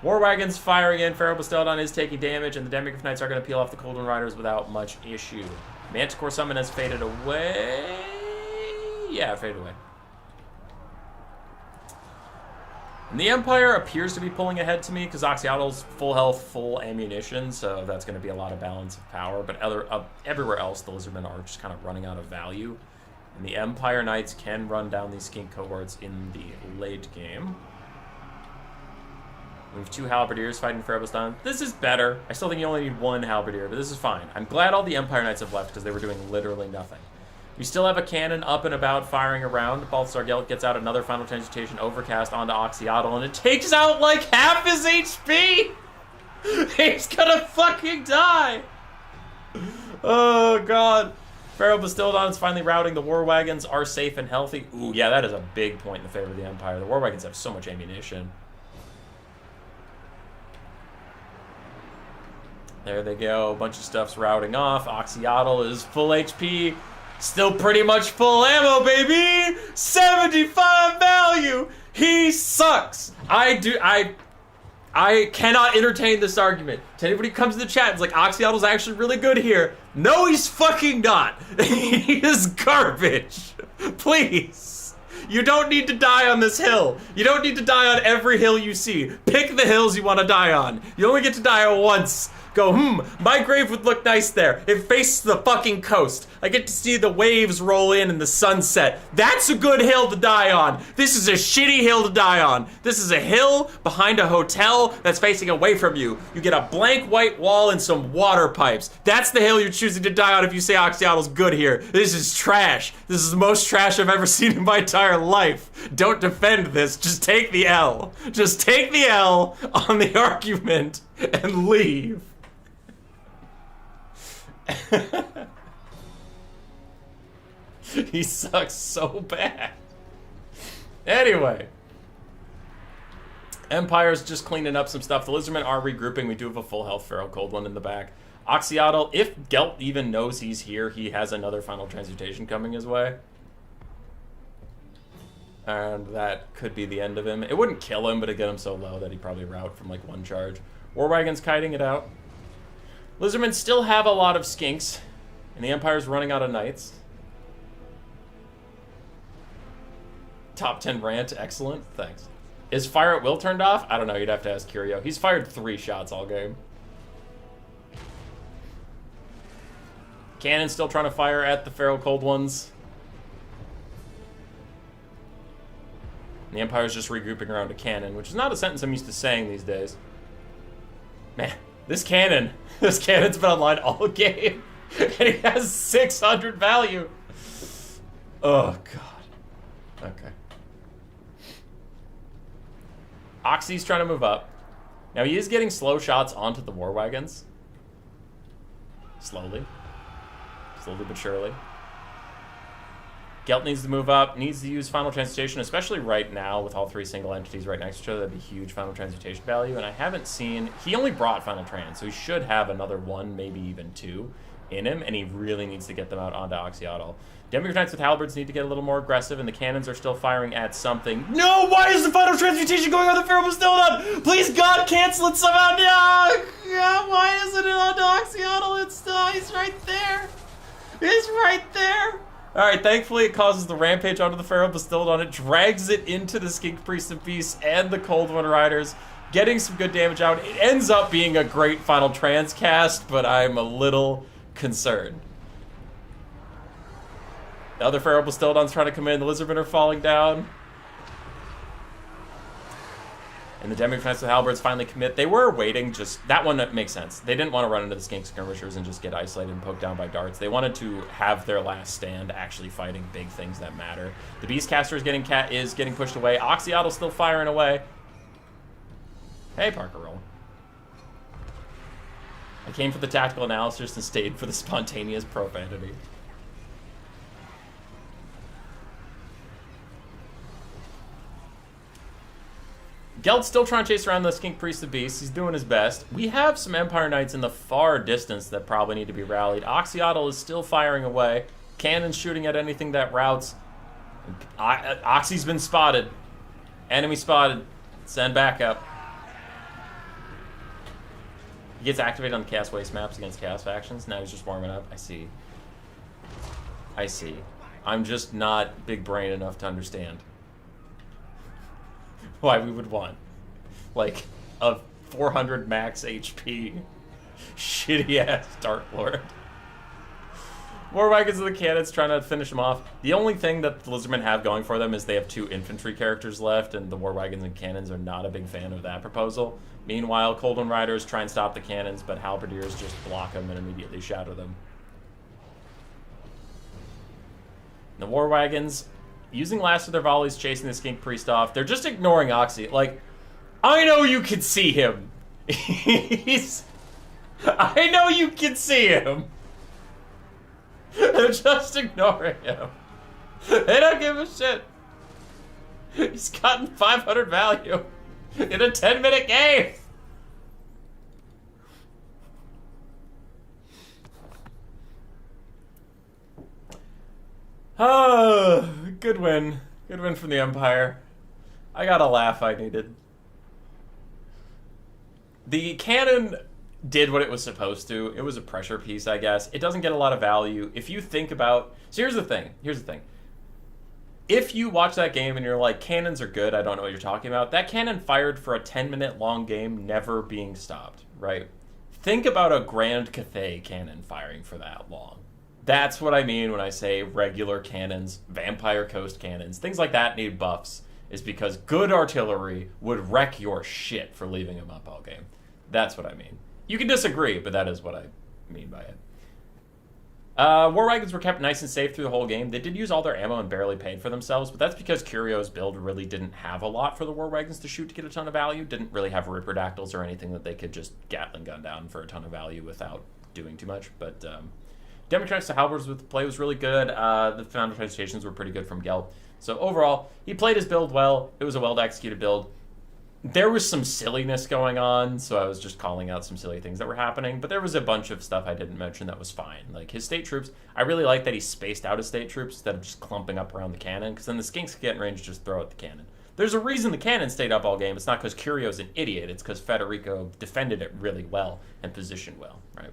War Wagon's firing in. Feral Bastildon is taking damage, and the Demigryph Knights are going to peel off the Cold One Riders without much issue. Manticore Summon has faded away. Yeah, faded away. And the Empire appears to be pulling ahead to me because Oxyotle's full health, full ammunition, so that's going to be a lot of balance of power. But everywhere else, the Lizardmen are just kind of running out of value. And the Empire Knights can run down these Skink cohorts in the late game. We have two Halberdiers fighting for Ebostan. This is better. I still think you only need one Halberdier, but this is fine. I'm glad all the Empire Knights have left because they were doing literally nothing. We still have a cannon up and about firing around. Balthasar Gelt gets out another Final Transmutation Overcast onto Oxyotl, and it takes out like half his HP! He's gonna fucking die! Oh, God. Feral Bastildon is finally routing. The War Wagons are safe and healthy. Ooh, yeah, that is a big point in the favor of the Empire. The War Wagons have so much ammunition. There they go. A bunch of stuff's routing off. Oxyotl is full HP. Still pretty much full ammo, baby! 75 value! He sucks! I cannot entertain this argument. To anybody who comes to the chat, it's like, Oxyotl's actually really good here. No, he's fucking not. He is garbage. Please. You don't need to die on this hill. You don't need to die on every hill you see. Pick the hills you want to die on. You only get to die once. Go, my grave would look nice there. It faces the fucking coast. I get to see the waves roll in the sunset. That's a good hill to die on. This is a shitty hill to die on. This is a hill behind a hotel that's facing away from you. You get a blank white wall and some water pipes. That's the hill you're choosing to die on if you say Oxyotl's good here. This is trash. This is the most trash I've ever seen in my entire life. Don't defend this. Just take the L. Just take the L on the argument and leave. He sucks so bad. Anyway, Empire's just cleaning up some stuff. The Lizardmen are regrouping. We do have a full health Feral Cold One in the back. Oxyotl, if Gelt even knows he's here, he has another Final Transmutation coming his way. And that could be the end of him. It wouldn't kill him, but it'd get him so low that he'd probably rout from like one charge. War Wagon's kiting it out. Lizardmen still have a lot of Skinks, and the Empire's running out of Knights. Top 10 rant, excellent, thanks. Is Fire at Will turned off? I don't know, you'd have to ask Curio. He's fired 3 shots all game. Cannon's still trying to fire at the Feral Cold Ones. And the Empire's just regrouping around a cannon, which is not a sentence I'm used to saying these days. Man, this cannon's been online all game, and he has 600 value. Oh, God. Okay. Oxy's trying to move up. Now, he is getting slow shots onto the War Wagons. Slowly. Slowly but surely. Gelt needs to move up, needs to use Final Transmutation, especially right now with all 3 single entities right next to each other. That'd be huge Final Transmutation value. And I haven't seen... He only brought Final Trans, so he should have another 1, maybe even 2 in him, and he really needs to get them out onto Oxyotl. Demi Knights with Halberds need to get a little more aggressive, and the cannons are still firing at something. No! Why is the Final Transmutation going on the Pharaoh still on? Please, God, cancel it somehow. No! God, why isn't it onto Oxyotl? It's he's right there. He's right there. Alright, thankfully it causes the Rampage onto the Pharaoh Bastilled. It drags it into the Skink Priest of Beasts and the Cold One Riders, getting some good damage out. It ends up being a great Final Trans cast, but I'm a little concerned. The other Pharaoh Bastildon's trying to come in. The Lizardmen are falling down. And the Demi Knights with Halberds finally commit. They were waiting, just... That one makes sense. They didn't want to run into the Skink Skirmishers and just get isolated and poked down by darts. They wanted to have their last stand actually fighting big things that matter. The Beastcaster is getting pushed away. Oxyotl still firing away. Hey, Parker Roll. I came for the tactical analysis and stayed for the spontaneous profanity. Gelt's still trying to chase around the Skink Priest of Beasts. He's doing his best. We have some Empire Knights in the far distance that probably need to be rallied. Oxyotl is still firing away. Cannon's shooting at anything that routes. Oxy's been spotted. Enemy spotted. Send backup. He gets activated on the Chaos Waste maps against Chaos factions. Now he's just warming up. I see. I see. I'm just not big brain enough to understand why we would want, like, a 400 max HP, shitty-ass Dark Lord. War Wagons and the Cannons trying to finish them off. The only thing that the Lizardmen have going for them is they have 2 infantry characters left, and the War Wagons and Cannons are not a big fan of that proposal. Meanwhile, Cold One Riders try and stop the cannons, but Halberdiers just block them and immediately shatter them. The War Wagons... using last of their volleys, chasing the Skink Priest off. They're just ignoring Oxy. Like, I know you can see him. I know you can see him. They're just ignoring him. They don't give a shit. He's gotten 500 value in a 10-minute game. Oh, good win. Good win from the Empire. I got a laugh I needed. The cannon did what it was supposed to. It was a pressure piece, I guess. It doesn't get a lot of value. If you think about... So here's the thing. If you watch that game and you're like, cannons are good, I don't know what you're talking about, that cannon fired for a 10-minute long game, never being stopped, right? Think about a Grand Cathay cannon firing for that long. That's what I mean when I say regular cannons, Vampire Coast cannons, things like that need buffs, is because good artillery would wreck your shit for leaving them up all game. That's what I mean. You can disagree, but that is what I mean by it. War Wagons were kept nice and safe through the whole game. They did use all their ammo and barely paid for themselves, but that's because Curio's build really didn't have a lot for the War Wagons to shoot to get a ton of value. Didn't really have Ripperdactyls or anything that they could just Gatling gun down for a ton of value without doing too much, but... Democrats to Halberds with the play was really good. The Final Transmutations were pretty good from Gelb. So overall, he played his build well. It was a well-executed build. There was some silliness going on, so I was just calling out some silly things that were happening. But there was a bunch of stuff I didn't mention that was fine. Like his state troops, I really like that he spaced out his state troops instead of just clumping up around the cannon, because then the skinks could get in range to just throw at the cannon. There's a reason the cannon stayed up all game. It's not because Curio's an idiot. It's because Federico defended it really well and positioned well, right?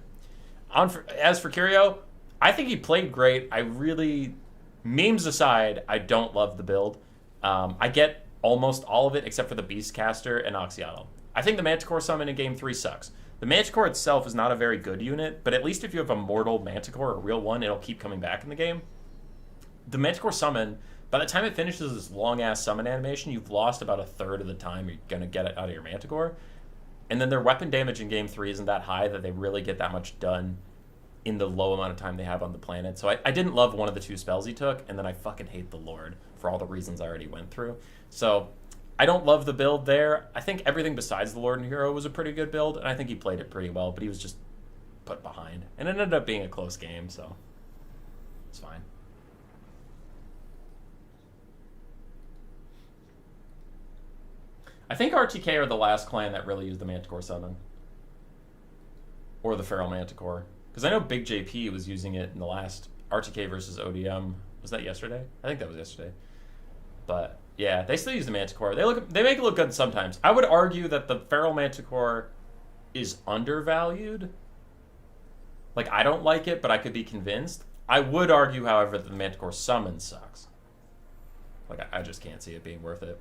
As for Curio, I think he played great. I really, memes aside, I don't love the build. I get almost all of it except for the Beastcaster and Oxyotl. I think the Manticore summon in Game 3 sucks. The Manticore itself is not a very good unit, but at least if you have a mortal Manticore, a real one, it'll keep coming back in the game. The Manticore summon, by the time it finishes this long-ass summon animation, you've lost about a third of the time you're going to get it out of your Manticore. And then their weapon damage in Game 3 isn't that high that they really get that much done in the low amount of time they have on the planet. So I didn't love one of the 2 spells he took, and then I fucking hate the Lord for all the reasons I already went through. So I don't love the build there. I think everything besides the Lord and Hero was a pretty good build, and I think he played it pretty well, but he was just put behind. And it ended up being a close game, so it's fine. I think RTK are the last clan that really used the Manticore summon. Or the Feral Manticore. Because I know Big JP was using it in the last RTK versus ODM. Was that yesterday? I think that was yesterday. But yeah, they still use the Manticore. They make it look good sometimes. I would argue that the Feral Manticore is undervalued. Like, I don't like it, but I could be convinced. I would argue, however, that the Manticore summon sucks. Like, I just can't see it being worth it.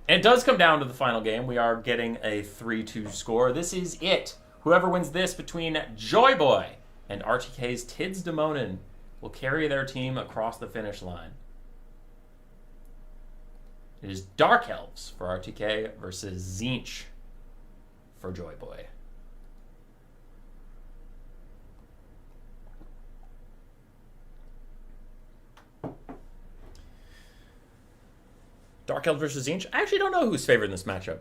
And it does come down to the final game. We are getting a 3-2 score. This is it. Whoever wins this between Joy Boy and RTK's Tzeentch will carry their team across the finish line. It is Dark Elves for RTK versus Tzeentch for Joy Boy. Dark Elves versus Tzeentch. I actually don't know who's favored in this matchup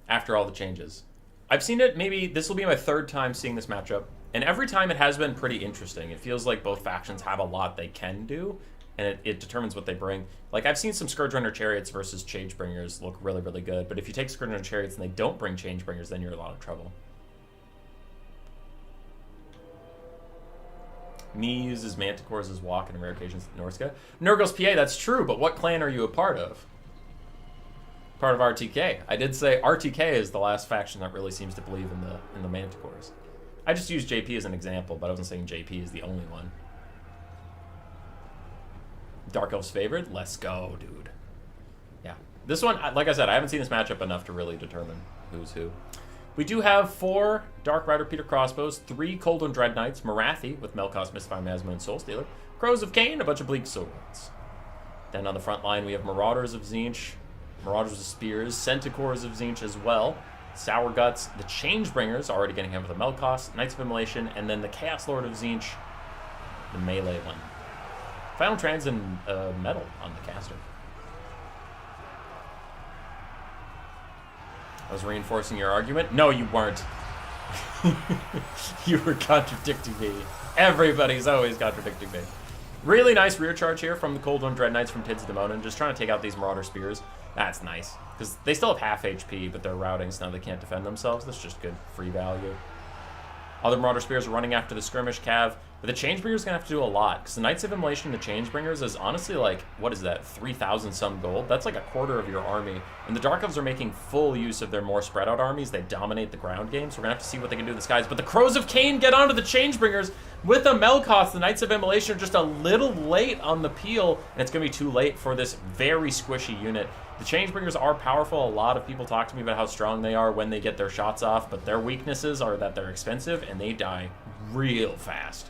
after all the changes. I've seen it, maybe this will be my third time seeing this matchup, and every time it has been pretty interesting. It feels like both factions have a lot they can do, and it determines what they bring. Like, I've seen some Scourge Runner Chariots versus Changebringers look really, really good, but if you take Scourge Runner Chariots and they don't bring Changebringers, then you're in a lot of trouble. Me uses Manticores as walk in rare occasions at Norska. Nurgle's PA, that's true, but what clan are you a part of? Part of RTK. I did say RTK is the last faction that really seems to believe in the Manticores. I just used JP as an example, but I wasn't saying JP is the only one. Dark Elves favored? Let's go, dude. Yeah. This one, like I said, I haven't seen this matchup enough to really determine who's who. We do have 4 Dark Rider Peter Crossbows, 3 Cold Dread Knights, Marathi with Melkoth, Mystifying Miasma, and Soul Stealer, Crows of Cain, a bunch of Bleak Swords. Then on the front line, we have Marauders of Tzeentch, Marauders of Spears, Centaurs of Tzeentch as well, Sour Guts, the Changebringers, already getting hit with the Melkoth, Knights of Immolation, and then the Chaos Lord of Tzeentch, the melee one. Final Trans and Metal on the caster. I was reinforcing your argument? No, you weren't. You were contradicting me. Everybody's always contradicting me. Really nice rear charge here from the Cold One Dread Knights from Tzeentch, just trying to take out these Marauder Spears. That's nice, because they still have half HP, but they're routing, so now they can't defend themselves. That's just good free value. Other Marauder Spears are running after the Skirmish Cav, but the Changebringer's going to have to do a lot, because the Knights of Immolation and the Changebringers is honestly like, what is that, 3,000 some gold? That's like a quarter of your army. And the Dark Elves are making full use of their more spread out armies. They dominate the ground game, so we're going to have to see what they can do in the skies. But the Crows of Cain get onto the Changebringers with a Melkoth. The Knights of Immolation are just a little late on the peel, and it's going to be too late for this very squishy unit. The Changebringers are powerful. A lot of people talk to me about how strong they are when they get their shots off, but their weaknesses are that they're expensive and they die real fast.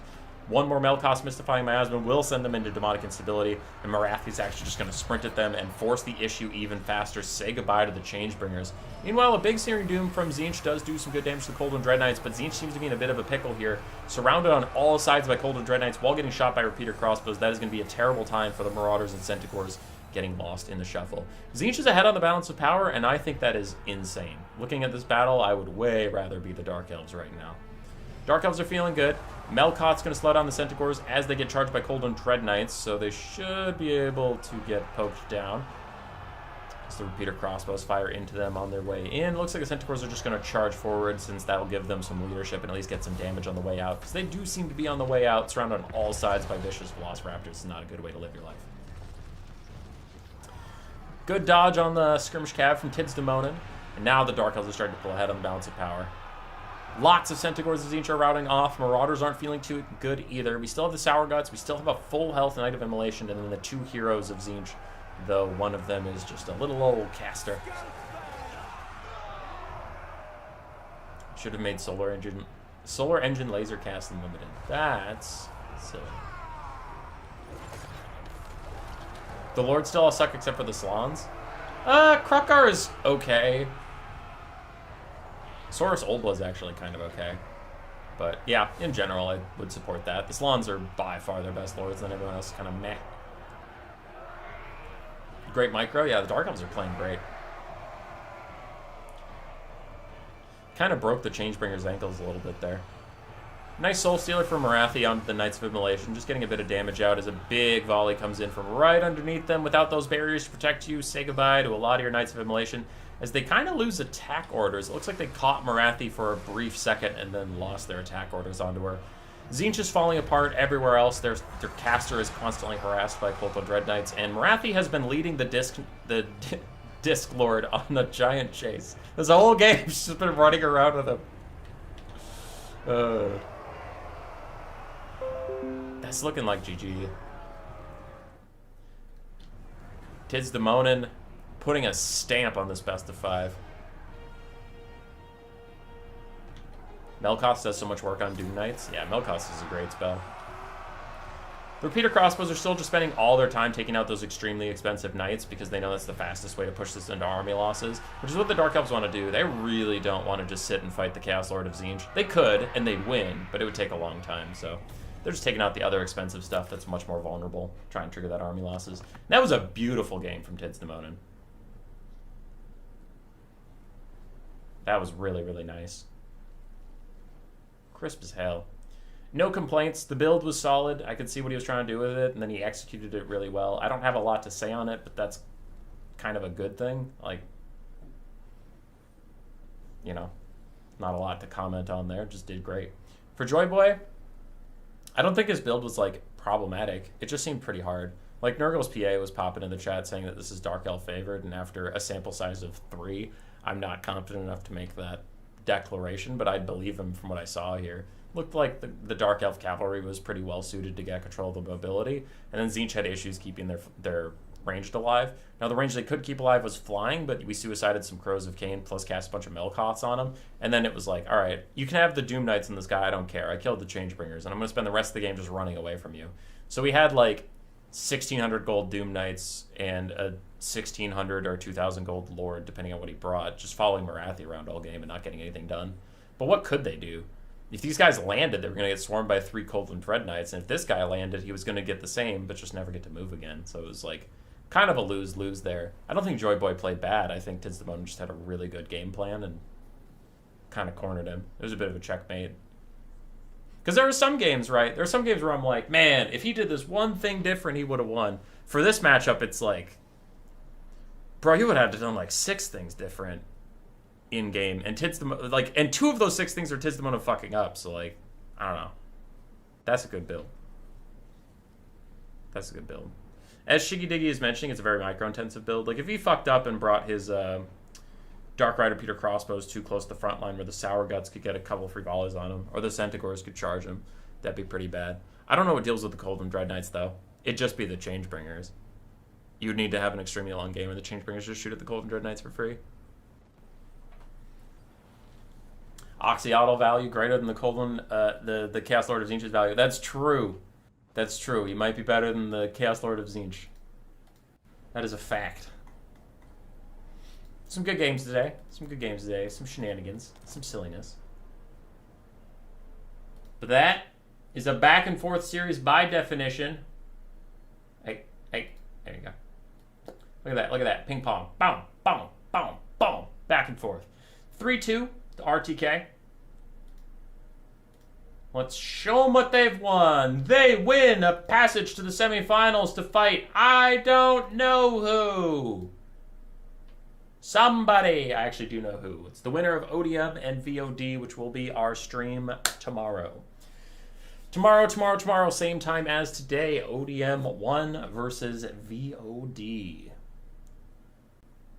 One more Melkoth Mystifying Miasma will send them into demonic instability, and Marathi's actually just going to sprint at them and force the issue even faster, say goodbye to the Changebringers. Meanwhile, a big Searing Doom from Tzeentch does do some good damage to the Cold One Dread Knights, but Tzeentch seems to be in a bit of a pickle here. Surrounded on all sides by Cold One Dread Knights while getting shot by repeater crossbows, that is going to be a terrible time for the Marauders and Centaurs getting lost in the shuffle. Tzeentch is ahead on the balance of power, and I think that is insane. Looking at this battle, I would way rather be the Dark Elves right now. Dark Elves are feeling good. Melkoth's going to slow down the Centaurs as they get charged by Cold One Dread Knights, so they should be able to get poked down. As the repeater crossbows fire into them on their way in. Looks like the Centaurs are just going to charge forward, since that'll give them some leadership and at least get some damage on the way out, because they do seem to be on the way out, surrounded on all sides by vicious Velociraptors. It's not a good way to live your life. Good dodge on the Skirmish Cav from Tzeentch, and now the Dark Elves are starting to pull ahead on the balance of power. Lots of Centaurs of Tzeentch are routing off. Marauders aren't feeling too good either. We still have the Sour Guts. We still have a full health Knight of Immolation, and then the 2 heroes of Tzeentch, though one of them is just a little old caster. Should have made Solar Engine Laser Cast Unlimited. That's silly. The Lord still all suck except for the Salons. Krukar is okay. Saurus Old Blood's actually kind of okay. But yeah, in general, I would support that. The Salons are by far their best lords, and everyone else is kind of meh. Great micro? Yeah, the Dark Elves are playing great. Kind of broke the Changebringer's ankles a little bit there. Nice Soul Stealer from Marathi onto the Knights of Immolation, just getting a bit of damage out as a big volley comes in from right underneath them without those barriers to protect you. Say goodbye to a lot of your Knights of Immolation. as they kind of lose attack orders. It looks like they caught Marathi for a brief second and then lost their attack orders onto her. Tzeentch is falling apart everywhere else. Their caster is constantly harassed by Kolto Dread Knights, and Marathi has been leading the Disc Lord on the giant chase. This whole game, she's just been running around with him. That's looking like GG. Tzeentch putting a stamp on this best of 5. Melkoth does so much work on Doom Knights. Yeah, Melkoth is a great spell. The repeater crossbows are still just spending all their time taking out those extremely expensive knights because they know that's the fastest way to push this into army losses, which is what the Dark Elves want to do. They really don't want to just sit and fight the Chaos Lord of Tzeentch. They could, and they'd win, but it would take a long time, so they're just taking out the other expensive stuff that's much more vulnerable, try and trigger that army losses. And that was a beautiful game from Tzeentch. That was really, really nice. Crisp as hell. No complaints. The build was solid. I could see what he was trying to do with it, and then he executed it really well. I don't have a lot to say on it, but that's kind of a good thing. Like, you know, not a lot to comment on there. Just did great. For Joy Boy, I don't think his build was, like, problematic. It just seemed pretty hard. Like, Nurgle's PA was popping in the chat saying that this is Dark Elf favored, and after a sample size of 3, I'm not confident enough to make that declaration, but I'd believe him from what I saw here. Looked like the Dark Elf cavalry was pretty well suited to get control of the mobility, and then Tzeentch had issues keeping their ranged alive. Now the range they could keep alive was flying, but we suicided some Crows of Cain plus cast a bunch of Melkoths on them, and then it was like, all right, you can have the Doom Knights in this guy, I don't care. I killed the Changebringers, and I'm going to spend the rest of the game just running away from you. So we had like 1,600 gold Doom Knights and a 1,600 or 2,000 gold Lord, depending on what he brought, just following Marathi around all game and not getting anything done. But what could they do? If these guys landed, they were going to get swarmed by 3 Coldland Dread Knights, and if this guy landed, he was going to get the same, but just never get to move again. So it was like kind of a lose-lose there. I don't think Joy Boy played bad. I think Tzeentch just had a really good game plan and kind of cornered him. It was a bit of a checkmate. Because there are some games, right? There are some games where I'm like, man, if he did this one thing different, he would have won. For this matchup, it's like, bro, you would have to done like 6 things different in game, and and 2 of those 6 things are Tzeentch fucking up. So like, I don't know. That's a good build. That's a good build. As Shiggy Diggy is mentioning, it's a very micro-intensive build. Like if he fucked up and brought his Dark Rider Peter crossbows too close to the front line where the Sour Guts could get a couple free volleys on him, or the Centaurs could charge him, that'd be pretty bad. I don't know what deals with the Coldland Dread Knights though. It'd just be the Changebringers. You would need to have an extremely long game where the Changebringers just shoot at the Coldland Dread Knights for free. Oxyotl value greater than the Coldland, the Chaos Lord of Tzeentch's value. That's true. That's true. He might be better than the Chaos Lord of Tzeentch. That is a fact. Some good games today. Some good games today. Some shenanigans. Some silliness. But that is a back and forth series by definition. Hey, there you go. Look at that. Look at that. Ping pong. Boom, boom, boom, boom. Back and forth. 3-2 to RTK. Let's show them what they've won. They win a passage to the semifinals to fight I don't know who. Somebody. I actually do know who. It's the winner of ODM and VOD, which will be our stream tomorrow. Tomorrow, same time as today. ODM 1 versus VOD.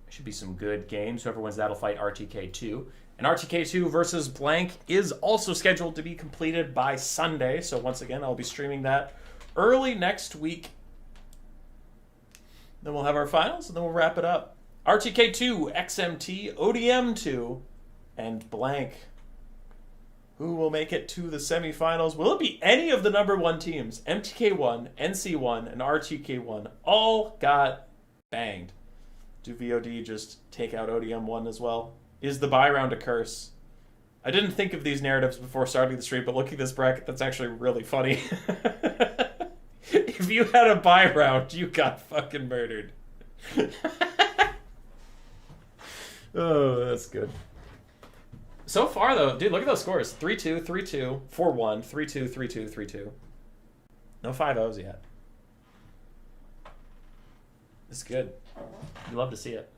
Should be some good games. Whoever wins that'll fight RTK 2. And RTK 2 versus Blank is also scheduled to be completed by Sunday. So once again, I'll be streaming that early next week. Then we'll have our finals, and then we'll wrap it up. RTK 2, XMT, ODM 2, and Blank. Who will make it to the semifinals? Will it be any of the number 1 teams? MTK 1, NC 1, and RTK 1 all got banged. Do VOD just take out ODM 1 as well? Is the buy round a curse? I didn't think of these narratives before starting the stream, but looking at this bracket, that's actually really funny. If you had a buy round, you got fucking murdered. Oh, that's good. So far, though, dude, look at those scores. 3-2, 3-2, 4-1, 3-2, 3-2, 3-2. No 5-0s yet. It's good. You love to see it.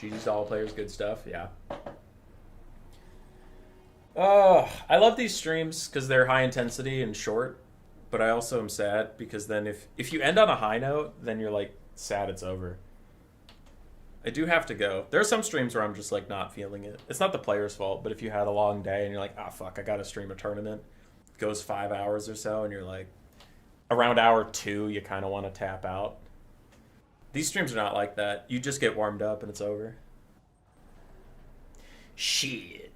GG's to all players, good stuff, yeah. Oh, I love these streams because they're high intensity and short, but I also am sad because then if you end on a high note, then you're like sad it's over. I do have to go. There are some streams where I'm just like not feeling it. It's not the player's fault, but if you had a long day and you're like, ah, fuck, I gotta stream a tournament. It goes 5 hours or so, and you're like, around hour 2, you kind of want to tap out. These streams are not like that. You just get warmed up and it's over. Shit.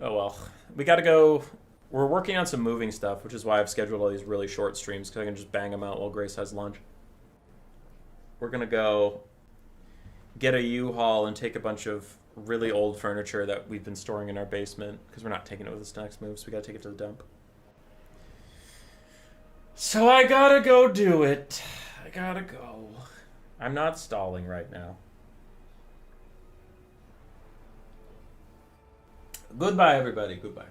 Oh well. We gotta go. We're working on some moving stuff, which is why I've scheduled all these really short streams, because I can just bang them out while Grace has lunch. We're gonna go get a U-Haul and take a bunch of really old furniture that we've been storing in our basement, because we're not taking it with us next move, so we gotta take it to the dump. So I gotta go do it. I gotta go. I'm not stalling right now. Goodbye, everybody. Goodbye.